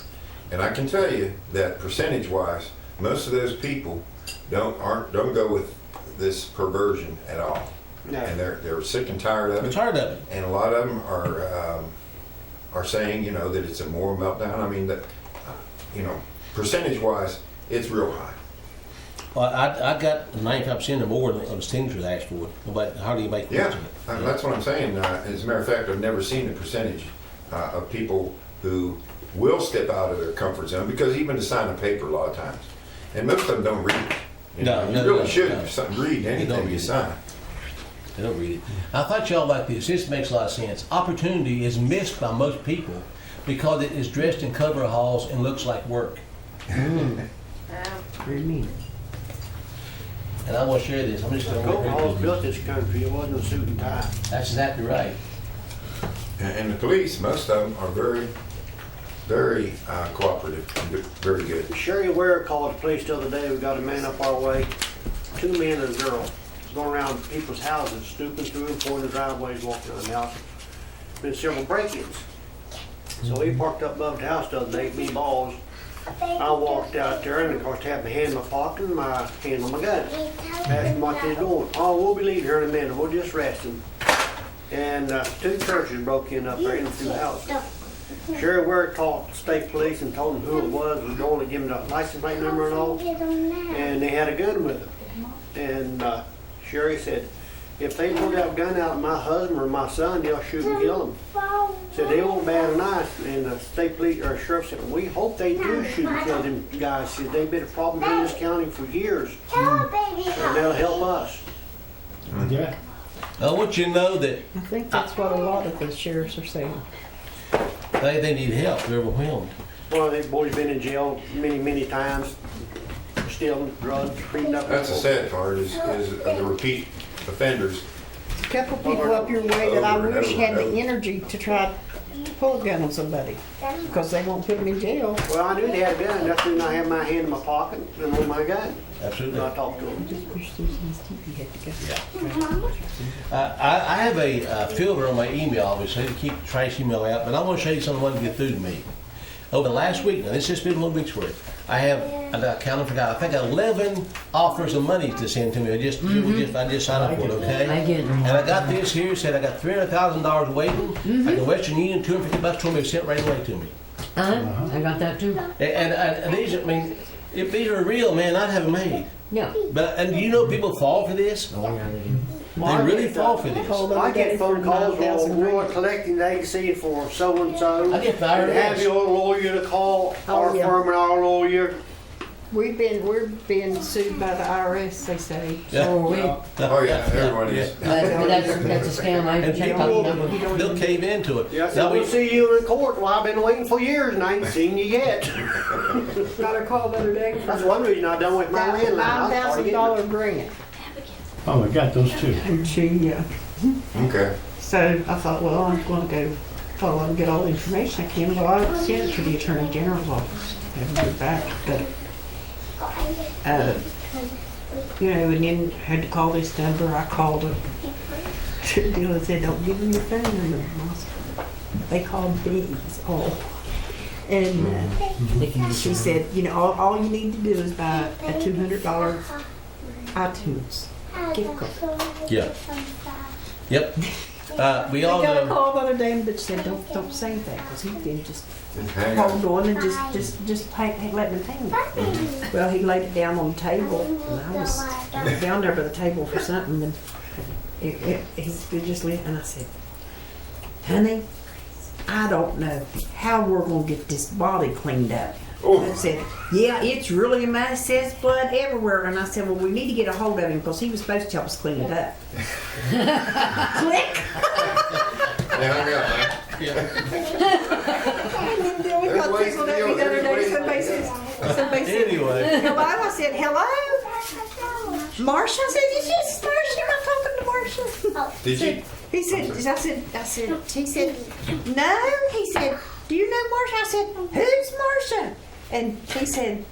And I can tell you that percentage-wise, most of those people don't go with this perversion at all. No. And they're sick and tired of I'm it. tired of it. And a lot of them are saying, that it's a moral meltdown. I mean, that, percentage-wise, it's real high. Well, I got 95% or more of the signatures asked for it, but how do you make Yeah, of it? that's what I'm saying. As a matter of fact, I've never seen the percentage of people who will step out of their comfort zone, because even to sign a paper a lot of times, and most of them don't read it. No, you really no, should no. read don't anything read you it. sign. They don't read it. I thought y'all like this. This makes a lot of sense. Opportunity is missed by most people because it is dressed in coveralls and looks like work. Very mean. And I want to share this. I'm just going Coveralls to. built this country, it wasn't a suit and tie. That's exactly right. And the police, most of them are very, very cooperative and very good. Sherry Ware called the police the other day. We got a man up our way, 2 men and a girl, going around people's houses, snooping through them, pouring the driveways, walking around the house. Been several break-ins. So he parked up above the house the other day, me balls. I walked out there and of course had my hand in my pocket and my hand on my gun. Asked them what they're doing. Oh, we'll be leaving here in a minute. We're just resting. And 2 churches broke in up there in through the house. Sherry Ware called the state police and told them who it was going to give them the license plate number and all. And they had a gun with them. And Sherry said, if they pull that gun out of my husband or my son, they'll shoot and kill them. Said they won't bat an eye. And the state police or sheriff said, we hope they do shoot and kill them guys. Said they've been a problem in this county for years. And that'll help us. Yeah. I want you to know that I think that's what a lot of the sheriffs are saying. they need help. They're overwhelmed. Well, they've boys been in jail many, many times, stealing drugs, beating up. That's the sad part is the repeat offenders. A couple people up your way that I wish had the energy to try to pull a gun on somebody, because they won't put them in jail. Well, I knew they had a gun. That's when I had my hand in my pocket and on my gun. Absolutely. And I talked to them. Just push through these TV had to go. I have a filter on my email, obviously, to keep trash email out, but I want to show you something that get through to me. Over the last week, now this has been 1 week's worth, I have, I counted, forgot, I think 11 offers of money to send to me. I just signed up for it, okay? I get them. And I got this here, said I got $300,000 waiting. Like the Western Union, $250 told me to sent right away to me. I got that too. And these, I mean, if these are real, man, I'd have them made. Yeah. But, and you know people fall for this? Oh yeah, they do. They really fall for this. I get phone calls while we're collecting the agency for so-and-so. I get fired. And have your lawyer to call our yeah. firm and our lawyer. We're being sued by the IRS, they say. Yeah. So are we. Oh yeah, everyone is. But that's a scam. I And checked out the number. they'll cave into it. Yeah, I said, Now, we'll see you in court. Well, I've been waiting for years and I ain't seen you yet. Got a call the other day That's one reason I done with my landline. I was trying to get- $9,000 grant. Oh, I got those two. And she, Okay. so I thought, well, I'm gonna go follow and get all the information I can. Well, I sent it to the Attorney General's office. I haven't heard back, but, you know, and then had to call this number. I called her. The dealer said, don't give them your phone number. And I said, they called bees, all. And she said, you know, all you need to do is buy a $200 iTunes gift card. Yeah. Yep. We all I got a know. call the other day, but said, don't say that, because he did just Just hang on. hold on and just let me hang it. Well, he laid it down on the table, and I was down there by the table for something, and he just lit, and I said, honey, I don't know how we're gonna get this body cleaned up. Oh. I said, yeah, it's really a mess, says blood everywhere. And I said, well, we need to get a hold of him because he was supposed to help us clean it up. Click. They hung up, huh? And then we got There's people ways to that deal the with other day, it. somebody said, Anyway, hello. I said, hello. Marsha? I said, it's just Marsha. I'm talking to Marsha. Did you? He said, he said, no. He said, do you know Marsha? I said, who's Marsha? And he said,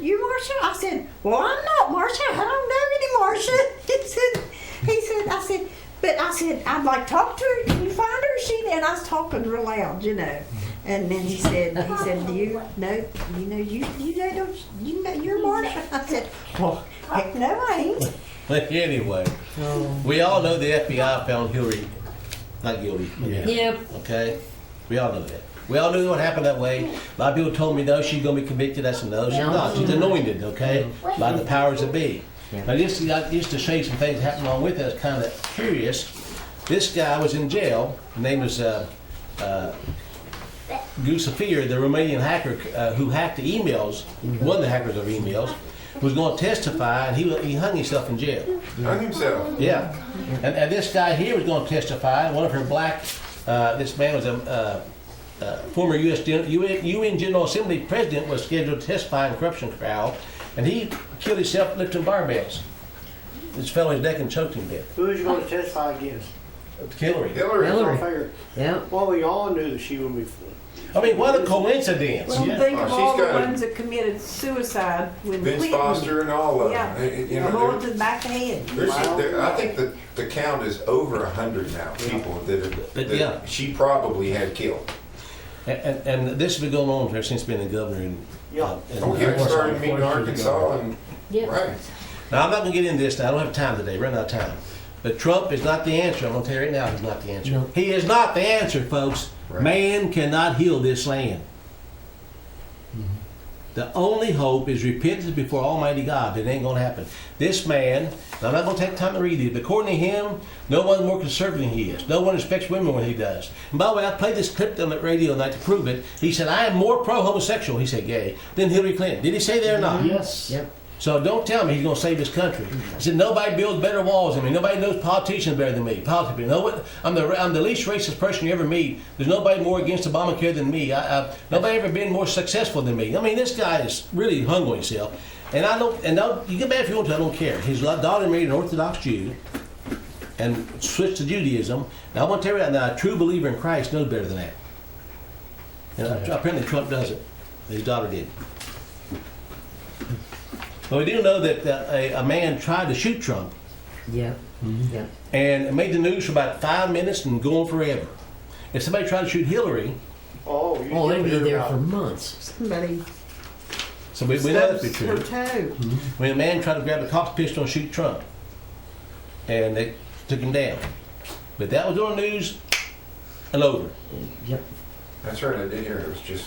you Marsha? I said, well, I'm not Marsha. I don't know any Marsha. I said, I'd like to talk to her. Can you find her? And I was talking real loud, you know. And then he said, do you know, you're Marsha? I said, well, heck no, I ain't. but anyway, we all know the FBI found Hillary not guilty. Yep. Okay? We all know that. We all knew what happened that way. A lot of people told me, no, she's going to be convicted. I said, no, she's No. not. She's anointed, okay? By the powers that be. Yeah. Now, just to show you some things happening along with it, it's kind of curious. This guy was in jail. His name was Gusafir, the Romanian hacker who hacked the emails, one of the hackers of emails, was going to testify, and he hung himself in jail. Hung himself. Yeah. And this guy here was going to testify. One of her black, this man was a former UN General Assembly president, was scheduled to testify in corruption trial, and he killed himself lifting barbells. This fell on his neck and choked him to death. Who is you going to testify against? Hillary. Hillary. Hillary. I figured, Yep. well, we all knew that she would be. I mean, what a coincidence. Well, Yeah. think of Oh, all she's the got it. ones that committed suicide when Vince Clinton. Foster and all of Yeah, them. You a know, bullet to the back of the head. I think that the count is over 100 now. People that Yeah. she probably had killed. And this has been going on ever since being the governor. Yeah. Don't get it started meeting Arkansas and Yep. right. Now, I'm not going to get into this now. I don't have time today. We're running out of time. But Trump is not the answer. I'm going to tell you right now, he's not the answer. No. He is not the answer, folks. Right. Man cannot heal this land. The only hope is repentance before Almighty God. It ain't going to happen. This man, I'm not going to take time to read it, but according to him, no one's more conservative than he is. No one respects women when he does. And by the way, I played this clip on the radio tonight to prove it. He said, I am more pro-homosexual, he said gay, than Hillary Clinton. Did he say that or not? Yes. Yep. So don't tell me he's going to save this country. He said nobody builds better walls than me. Nobody knows politicians better than me. Politics. I'm the least racist person you ever meet. There's nobody more against Obamacare than me. Nobody ever been more successful than me. I mean, this guy is really hung on himself. And I don't. And don't, you get mad if you want to. I don't care. His daughter married an Orthodox Jew and switched to Judaism. Now I want to tell you right now, a true believer in Christ knows better than that. And apparently Trump doesn't. His daughter did. But we do know that a man tried to shoot Trump Yep. Yep. and it made the news for about 5 minutes and going forever. If somebody tried to shoot Hillary, Oh, you Oh, it'd be hear there about for it. months. Somebody so we know that to be stubs true. her toe. When a man tried to grab a cock's pistol and shoot Trump, and they took him down. But that was on the news and over. Yep. That's right. I did hear it was just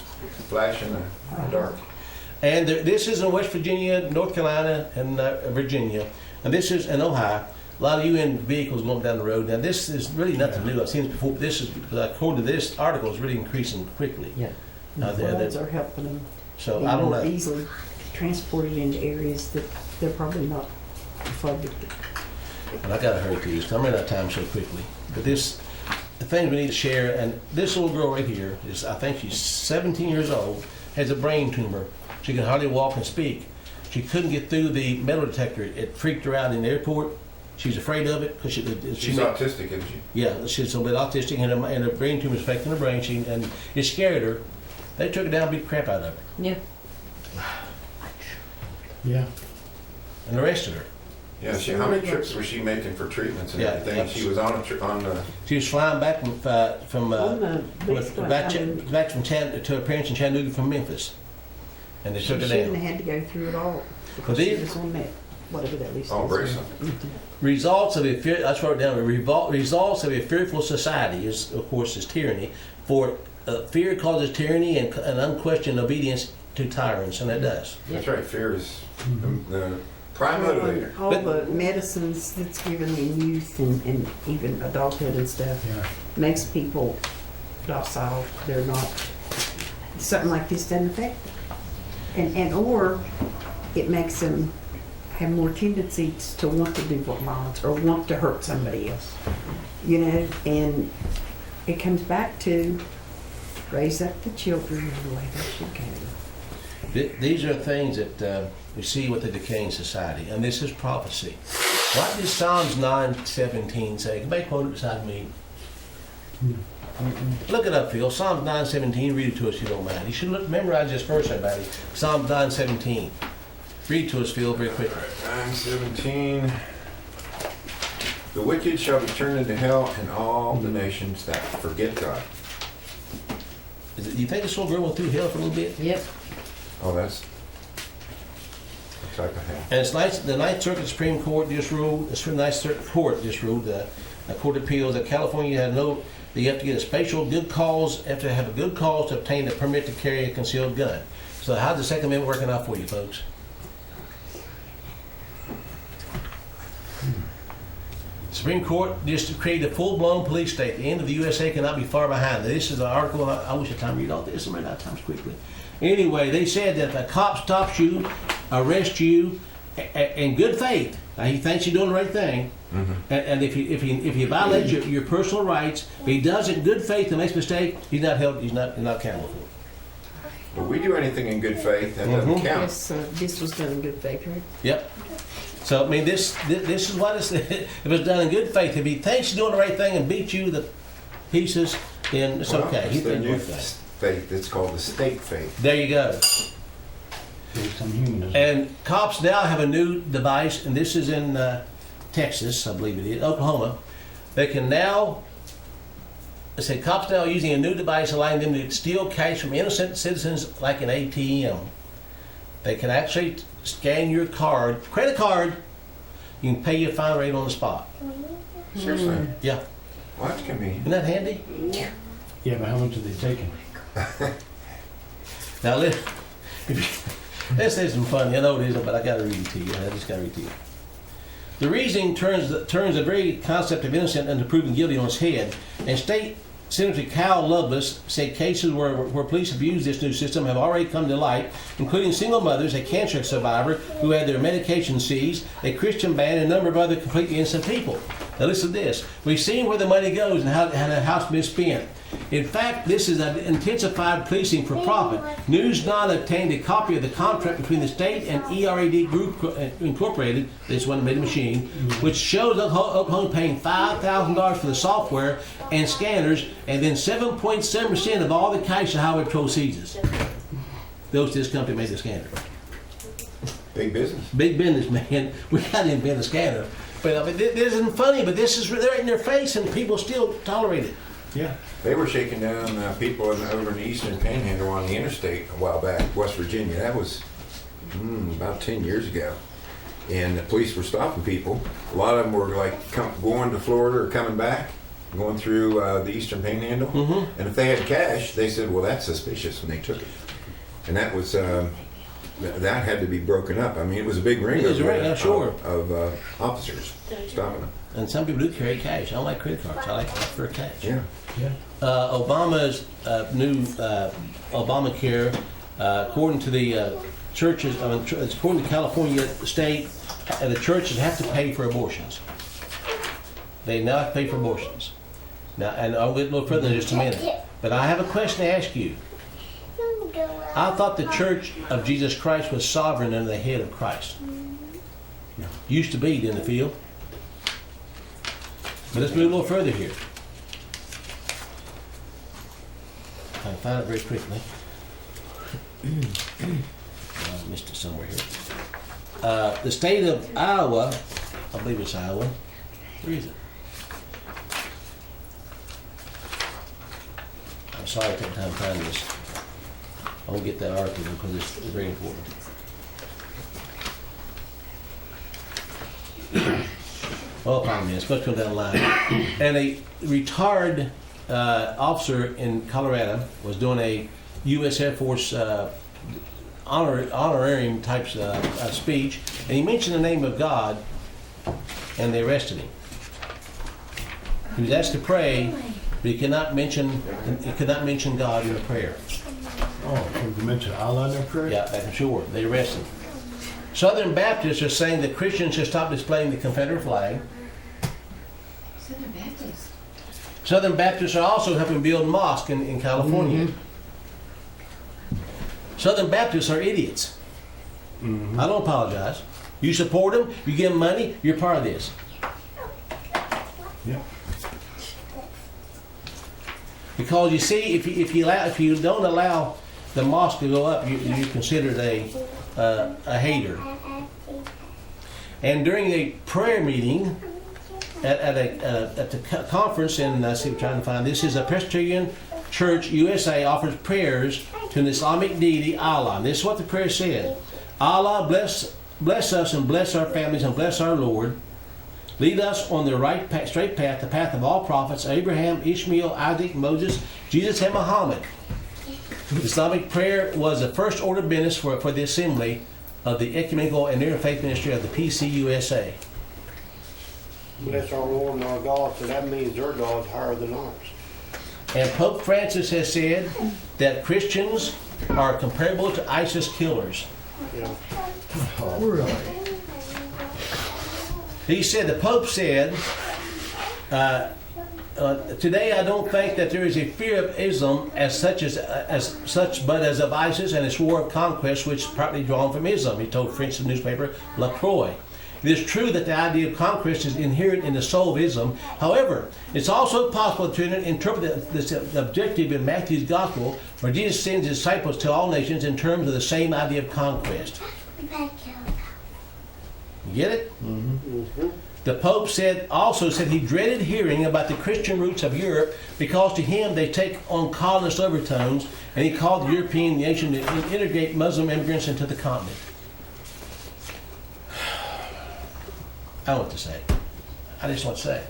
flashing in the dark. And this is in West Virginia, North Carolina, and Virginia. And this is in Ohio. A lot of UN vehicles going down the road. Now, this is really nothing new. I've seen this before. But this is, according to this article, is really increasing quickly. Yeah. Out there. Floods are helping them So be I don't more know. easily transported into areas that they're probably not flooded. And I gotta hurry through this. I'm running out of time so quickly. But the things we need to share, and this little girl right here is, I think she's 17 years old, has a brain tumor. She can hardly walk and speak. she couldn't get through the metal detector. It freaked her out in the airport. She's afraid of it because She's autistic, isn't she? yeah, she's a little bit autistic, and her brain tumor is affecting her brain. And it scared her. They took her down, beat the crap out of her, Yeah. Yeah. and arrested her. Yeah, how many trips was she making for treatments and Yeah, everything? yeah. She was on the, She was flying back from On the big back flight, from to her parents in Chattanooga from Memphis, and they she took her shouldn't down. have had to go through it all because They- she was on that, whatever that list oh, is. bracelet. Results of a fear, I wrote it down. Results of a fearful society is, of course, is tyranny. For fear causes tyranny and unquestioned obedience to tyrants, and it does. That's right, fear is the prime motivator. All But- the medicines that's given in youth and even adulthood and stuff Yeah. makes people docile. They're not, something like this doesn't affect them. Or it makes them have more tendencies to want to do violence or want to hurt somebody else. You know, and it comes back to raise up the children in the way they should go. These are things that we see with the decaying society, and this is prophecy. What does Psalms 9:17 say? Can quote it beside me? Look it up, Phil. Psalms 9:17. Read it to us if you don't mind. You should memorize this verse, everybody. Psalms 9:17. Read it to us, Phil, very quickly. 9:17. The wicked shall be turned into hell, and all the nations that forget God. You think this little girl went through hell for a little bit? Yep. Oh, that's the type of hell. And it's nice. The Ninth Circuit Supreme Court just ruled. The Ninth Circuit Court just ruled. The Court of Appeals that California had no. You have to get a special good cause. Have to have a good cause to obtain a permit to carry a concealed gun. So how's the Second Amendment working out for you, folks? Supreme Court just created a full-blown police state. The end of the USA cannot be far behind. This is an article. I wish I had time to read all this. I'm running out of time quickly. Anyway, they said that if a cop stops you, arrests you, in good faith, now he thinks you're doing the right thing, and if he violates your personal rights, if he does it in good faith and makes a mistake, he's not held. He's not accountable for it. But we do anything in good faith, that doesn't count. Yes, this was done in good faith, right? Yep. So I mean, this is what it's. If it's done in good faith, if he thinks he's doing the right thing and beats you to pieces, then it's Well, okay. it's He's the doing the new right thing. faith. It's called the state faith. There you go. There's some humanism. And cops now have a new device, and this is in Texas, I believe it is, Oklahoma. They can now. They say cops now are using a new device allowing them to steal cash from innocent citizens like an ATM. They can actually scan your card, credit card. You can pay your fine rate on the spot. Seriously. Yeah, Well, that's convenient. isn't that handy? Yeah, but how much are they taking? Now let's say some funny. I know it isn't, but I got to read it to you. I just got to read it to you. The reasoning turns the very concept of innocent into proven guilty on its head. And State Senator Cal Lovelace said cases where police abuse this new system have already come to light, including single mothers, a cancer survivor who had their medication seized, a Christian band, and a number of other completely innocent people. Now listen to this. We've seen where the money goes and how it's been spent. In fact, this is an intensified policing for profit. News Nine obtained a copy of the contract between the state and ERAD Group Incorporated, this one made a machine, which shows Oklahoma paying $5,000 for the software and scanners, and then 7.7% of all the cash the Highway Patrol seizes. This company made the scanner. Big business. Big business, man. We got to invent a scanner. But I mean, this isn't funny, but this is right in their face, and people still tolerate it. Yeah. They were shaking down people over in the Eastern Panhandle on the interstate a while back, West Virginia. That was about 10 years ago. And the police were stopping people. A lot of them were like going to Florida or coming back, going through the Eastern Panhandle. And if they had cash, they said, well, that's suspicious, and they took it. And that was, that had to be broken up. I mean, it was a big ring It was a ring, I'm sure. of officers stopping them. And some people do carry cash. I don't like credit cards. I like for cash. Yeah. Yeah. Obama's new Obamacare, according to the churches, according to California state, the churches have to pay for abortions. They now have to pay for abortions. Now, and I'll get a little further in just a minute. But I have a question to ask you. I thought the Church of Jesus Christ was sovereign under the head of Christ. Used to be, didn't it feel? But let's move a little further here. I can find it very quickly. I missed it somewhere here. The state of Iowa, I believe it's Iowa. Where is it? I'm sorry I took time to find this. I won't get that article because it's very important. Oh, 5 minutes. Let's go down the line. And a retired officer in Colorado was doing a U.S. Air Force honorarium type speech, and he mentioned the name of God, and they arrested him. He was asked to pray, but he could not mention God in the prayer. Oh, so you mentioned Allah in their prayer? Yeah, I'm sure. They arrested him. Southern Baptists are saying that Christians should stop displaying the Confederate flag. Southern Baptist. Southern Baptists are also helping build mosques in California. Southern Baptists are idiots. I don't apologize. You support them, you give them money, you're part of this. Yeah. Because you see, if you don't allow the mosque to go up, you're considered a hater. And during a prayer meeting at the conference in, I'm trying to find this, is a Presbyterian Church USA offers prayers to an Islamic deity, Allah. And this is what the prayer said: Allah bless us and bless our families and bless our Lord. Lead us on the right path, straight path, the path of all prophets: Abraham, Ishmael, Isaac, Moses, Jesus, and Muhammad. Islamic prayer was the first order of business for the assembly of the ecumenical and interfaith ministry of the PCUSA. Bless our Lord and our God, so that means their God's higher than ours. And Pope Francis has said that Christians are comparable to ISIS killers. You know, Really? He said, the Pope said, today I don't think that there is a fear of Islam as such, but as of ISIS and its war of conquest, which is partly drawn from Islam, he told French newspaper La Croix. It is true that the idea of conquest is inherent in the soul of Islam. However, it's also possible to interpret this objective in Matthew's Gospel, where Jesus sends his disciples to all nations in terms of the same idea of conquest. You get it? The Pope also said he dreaded hearing about the Christian roots of Europe because to him they take on colonist overtones, and he called the European nation to integrate Muslim immigrants into the continent. I don't know what to say. I just want to say.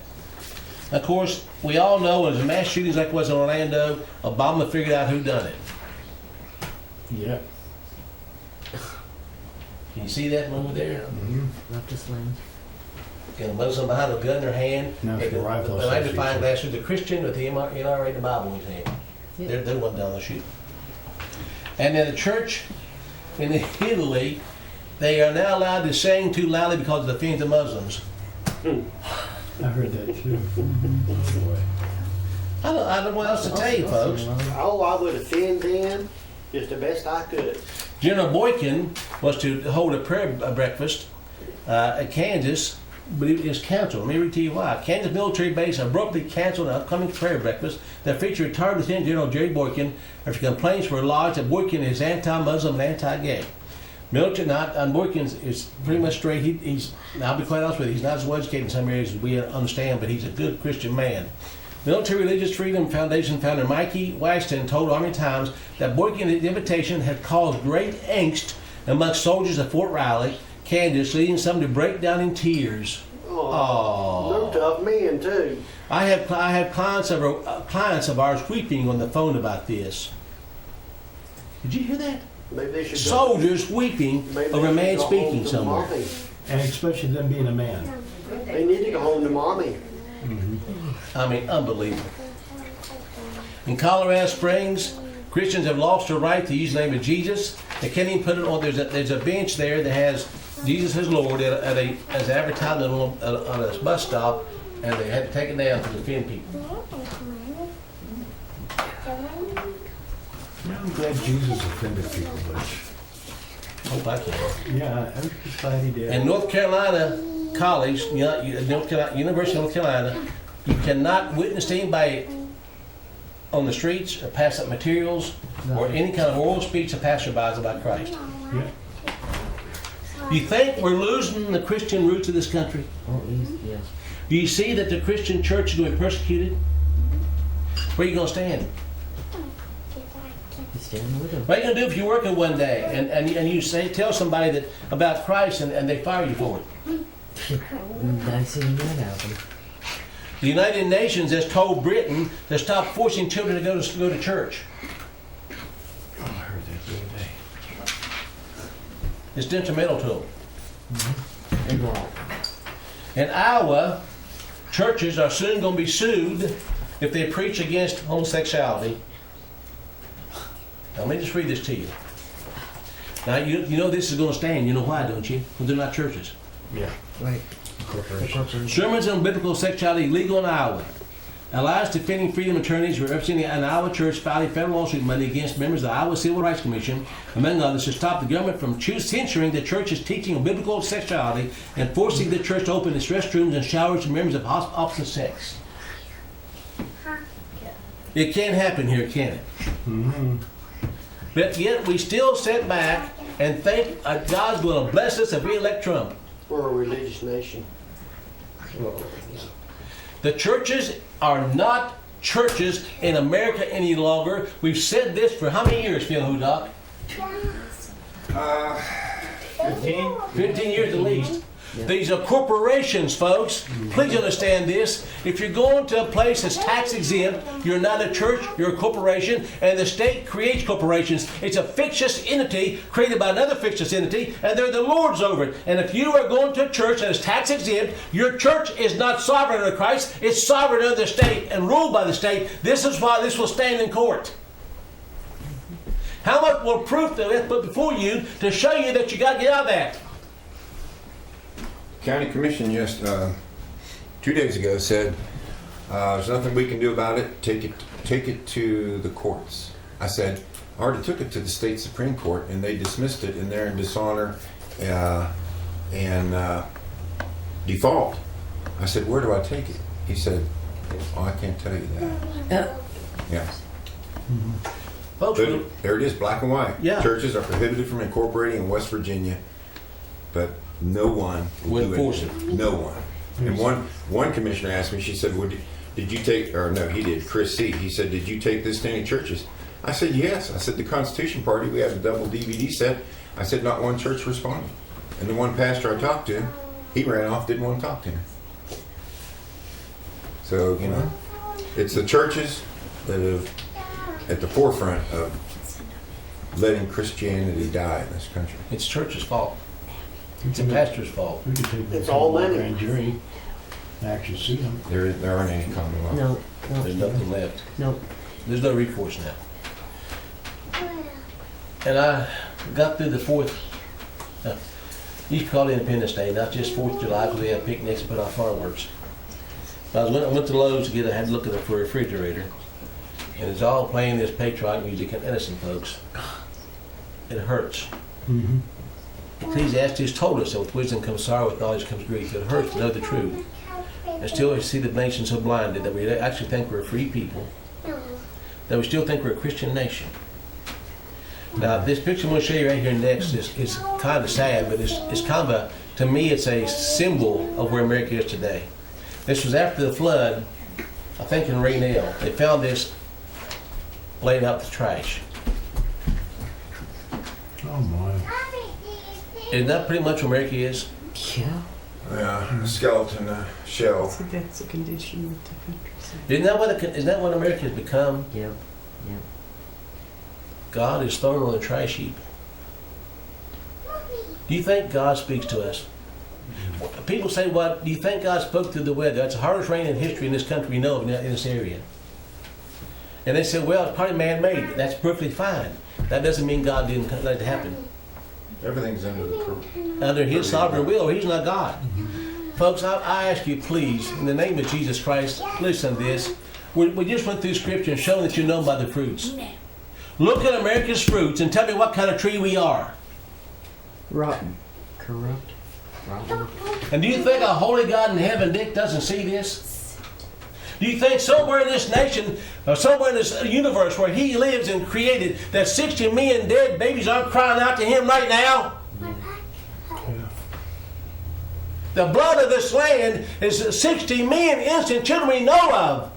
Of course, we all know when there's mass shootings like was in Orlando, Obama figured out who done it. Yeah. Can you see that one over there? Left us alone. Got a Muslim behind a gun in their hand. National Rifle The magnifying Association. glass is the Christian with the NRA and the Bible in his hand. Yeah. They're the one down the chute. And then the church in Italy, they are now allowed to sing too loudly because it offends the Muslims. I heard that too. I don't know what else to tell you, folks. oh, I would offend them just the best I could. General Boykin was to hold a prayer breakfast at Kansas, but it was canceled. Let me read to you why. Kansas military base abruptly canceled an upcoming prayer breakfast that featured retired Lieutenant General Jerry Boykin after complaints were lodged that Boykin is anti-Muslim and anti-gay. Military, Boykin is pretty much straight. He's, I'll be quite honest with you, he's not as well educated in some areas as we understand, but he's a good Christian man. Military Religious Freedom Foundation founder Mikey Washington told Army Times that Boykin's invitation had caused great angst amongst soldiers at Fort Riley, Kansas, leading some to break down in tears. Oh, they're tough men too. I have clients of ours weeping on the phone about this. Did you hear that? Maybe they should Soldiers weeping maybe over a they man should go speaking home to somewhere. mommy. And especially them being a man. They need to go home to mommy. I mean, unbelievable. In Colorado Springs, Christians have lost their right to use the name of Jesus. They can't even put it on. There's a bench there that has Jesus as Lord as advertisement on a bus stop, and they had to take it down to offend people. I'm glad Jesus offended people, Butch. Hope I can. Yeah, I'm just glad he did. In North Carolina College, University of North Carolina, you cannot witness to anybody on the streets or pass up materials or any kind of oral speech to passerbys about Christ. Yeah. Do you think we're losing the Christian roots of this country? Oh, yes. Do you see that the Christian church is going to be persecuted? Where are you going to stand? He's standing with him. What are you going to do if you're working one day and you tell somebody that about Christ and they fire you for it? I've seen that happen. The United Nations has told Britain to stop forcing children to go to church. Oh, I heard that the other day. It's detrimental to them. And wrong. In Iowa, churches are soon going to be sued if they preach against homosexuality. Now, let me just read this to you. Now, you know this is going to stand. You know why, don't you? Because they're not churches. Yeah. Right. Corporations. Sermons on biblical sexuality legal in Iowa. Alliance Defending Freedom attorneys who are representing an Iowa church filed a federal lawsuit Monday against members of the Iowa Civil Rights Commission, among others, to stop the government from censoring the church's teaching of biblical sexuality and forcing the church to open its restrooms and showers to members of opposite sex. It can't happen here, can it? Mm-hmm. But yet we still sit back and think God's going to bless us if we elect Trump. We're a religious nation. The churches are not churches in America any longer. We've said this for how many years, Phil Hudok? 15? 15 years at least. These are corporations, folks. Please understand this. If you're going to a place that's tax exempt, you're not a church, you're a corporation, and the state creates corporations. It's a fictitious entity created by another fictitious entity, and they're the lords over it. And if you are going to a church that is tax exempt, your church is not sovereign under Christ, it's sovereign under the state and ruled by the state. This is why this will stand in court. How much more proof do we have to put before you to show you that you got to get out of that? County Commission just 2 days ago said there's nothing we can do about it. Take it to the courts. I said I already took it to the state Supreme Court and they dismissed it and they're in dishonor and default. I said, where do I take it? He said, oh, I can't tell you that. Yeah. Folks, But there it is, black and white. Yeah. Churches are prohibited from incorporating in West Virginia, but no one will do enforce anything. No one. And one commissioner asked me, she said, well, did you take, or no, he did, Chris C. He said, did you take this to any churches? I said, yes. I said, the Constitution Party, we have a double DVD set. I said, not one church responded. And the one pastor I talked to, he ran off, didn't want to talk to him. So, you know, it's the churches that have at the forefront of letting Christianity die in this country. it's church's fault. It's a pastor's fault. We could take It's this all to the money. grand jury and actually sue them. There aren't any common law. No, There's nothing left. no. There's no recourse now. And I got through the fourth. You used to call it Independence Day, not just 4th of July, because we have picnics and put out fireworks. I went to Lowe's to had to look at it for a refrigerator, and it's all playing this patriotic music and innocent folks. It hurts. Mm-hmm. Ecclesiastes told us that with wisdom comes sorrow, with knowledge comes grief. It hurts to know the truth. And still we see the nation so blinded that we actually think we're a free people, that we still think we're a Christian nation. Now, this picture I'm going to show you right here next is kind of sad, but it's kind of a, to me, it's a symbol of where America is today. This was after the flood, I think in Raynell. They found this laying out the trash. Oh my. Isn't that pretty much where America is? Yeah. Yeah, skeleton shell. So that's the condition of the country. Isn't that what America has become? Yep. Yep. God is thrown on a trash heap. Do you think God speaks to us? People say, "What do you think God spoke through the weather?" That's the hardest rain in history in this country we know of in this area. And they say, "Well, it's probably man-made." That's perfectly fine. That doesn't mean God didn't let it happen. Everything's Under His sovereign will, He's not God. Folks, I ask you, please, in the name of Jesus Christ, listen to this. We just went through Scripture and shown that you know by the fruits. Look at America's fruits and tell me what kind of tree we are. Rotten. Corrupt. Rotten. And do you think a holy God in heaven, Dick, doesn't see this? Do you think somewhere in this nation, or somewhere in this universe where he lives and created, that 60 million dead babies aren't crying out to him right now? The blood of this land is 60 million innocent children we know of.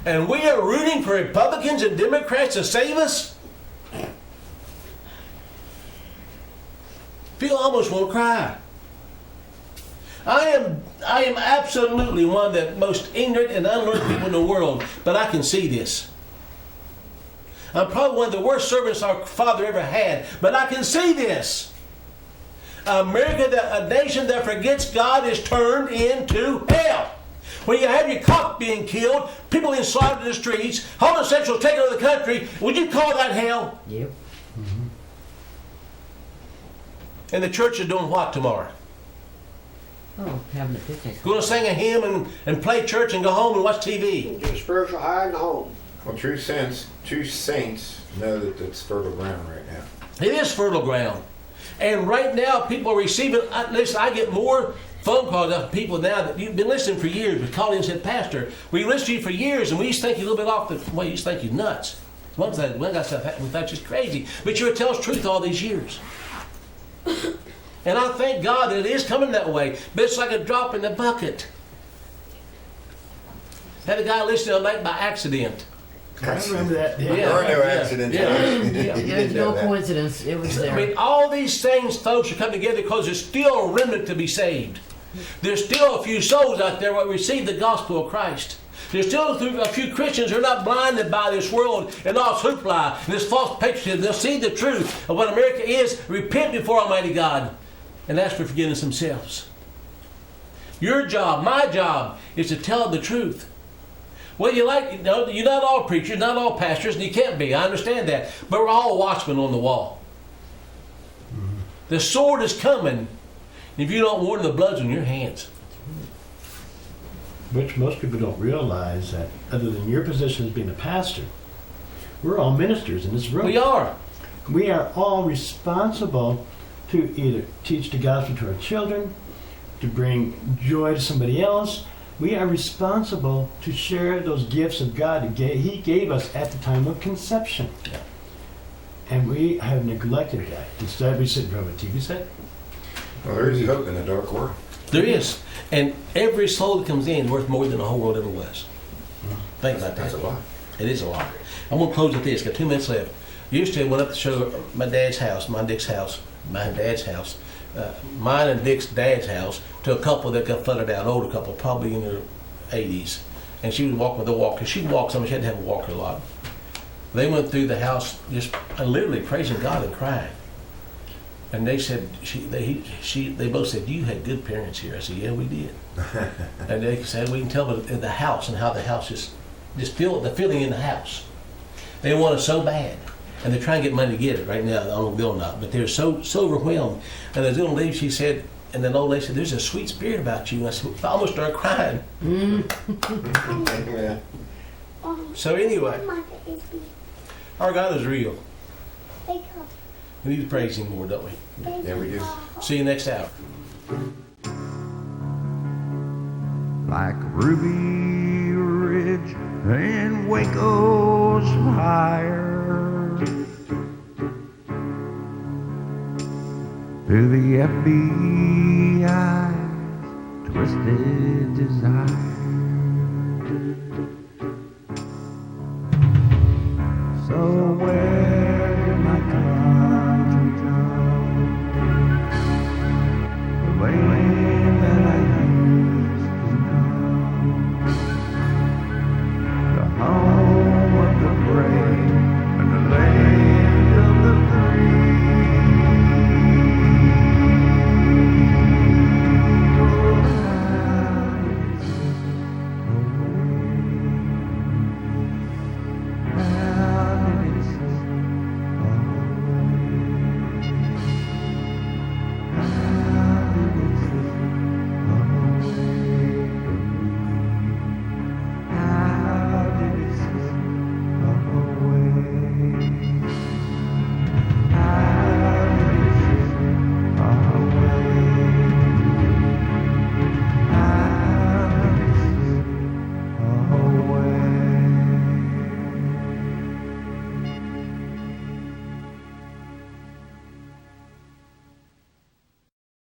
And we are rooting for Republicans and Democrats to save us? Feel almost want to cry. I am absolutely one of the most ignorant and unlearned people in the world, but I can see this. I'm probably one of the worst servants our father ever had, but I can see this. America, a nation that forgets God, is turned into hell. When you have your cock being killed, people being slaughtered in the streets, homosexuals taking over the country, would you call that hell? Yep. Mm-hmm. And the church is doing what tomorrow? Oh, having a picnic. Going to sing a hymn and play church and go home and watch TV. Get a spiritual high in the home. Well, true saints know that it's fertile ground right now. It is fertile ground. And right now, people are receiving, listen, I get more phone calls of people now that you've been listening for years, but called in and said, Pastor, we listened to you for years and we used to think you a little bit off the way, you used to think you're nuts. One guy said, we thought you're crazy, but you were telling us truth all these years. And I thank God that it is coming that way, but it's like a drop in the bucket. Had a guy listening on night by accident. I remember that. There are no accidents. Yeah. You There's didn't no know that. coincidence. It was there. I mean, all these things, folks, are coming together because there's still a remnant to be saved. There's still a few souls out there that receive the gospel of Christ. There's still a few Christians who are not blinded by this world and all its hoopla and this false patriotism. They'll see the truth of what America is, repent before Almighty God, and ask for forgiveness themselves. Your job, my job, is to tell the truth. Well, you're not all preachers, not all pastors, and you can't be. I understand that. But we're all watchmen on the wall. Mm-hmm. The sword is coming. If you don't warn, the blood's on your hands. Which most people don't realize that other than your position as being a pastor, we're all ministers in this room. We are. We are all responsible to either teach the gospel to our children, to bring joy to somebody else. We are responsible to share those gifts of God that He gave us at the time of conception. Yeah. And we have neglected that. Instead, we sit in front of a TV set. Well, there is hope in the dark world. There is. And every soul that comes in is worth more than the whole world ever was. Think about that. That's a lot. It is a lot. I'm going to close with this. Got 2 minutes left. Yesterday, I went up to show my dad's house, my and dad's house, mine and Dick's dad's house, to a couple that got flooded out, an older couple, probably in their 80s. And she was walking with a walker. She walked some, she had to have a walker a lot. They went through the house just literally praising God and crying. And they said, they both said, you had good parents here. I said, yeah, we did. And they said, we can tell the house and how the house just feel the feeling in the house. They want it so bad. And they're trying to get money to get it right now. I don't know if they'll not, but they're so overwhelmed. And as little lady, she said, and the old lady said, there's a sweet spirit about you. And I said, I almost started crying. Yeah. Oh, So anyway, our God is real. We need to praise Him more, don't we? Yeah, we do. See you next hour. Like Ruby Ridge and Waco's fire, through the FBI's twisted desire.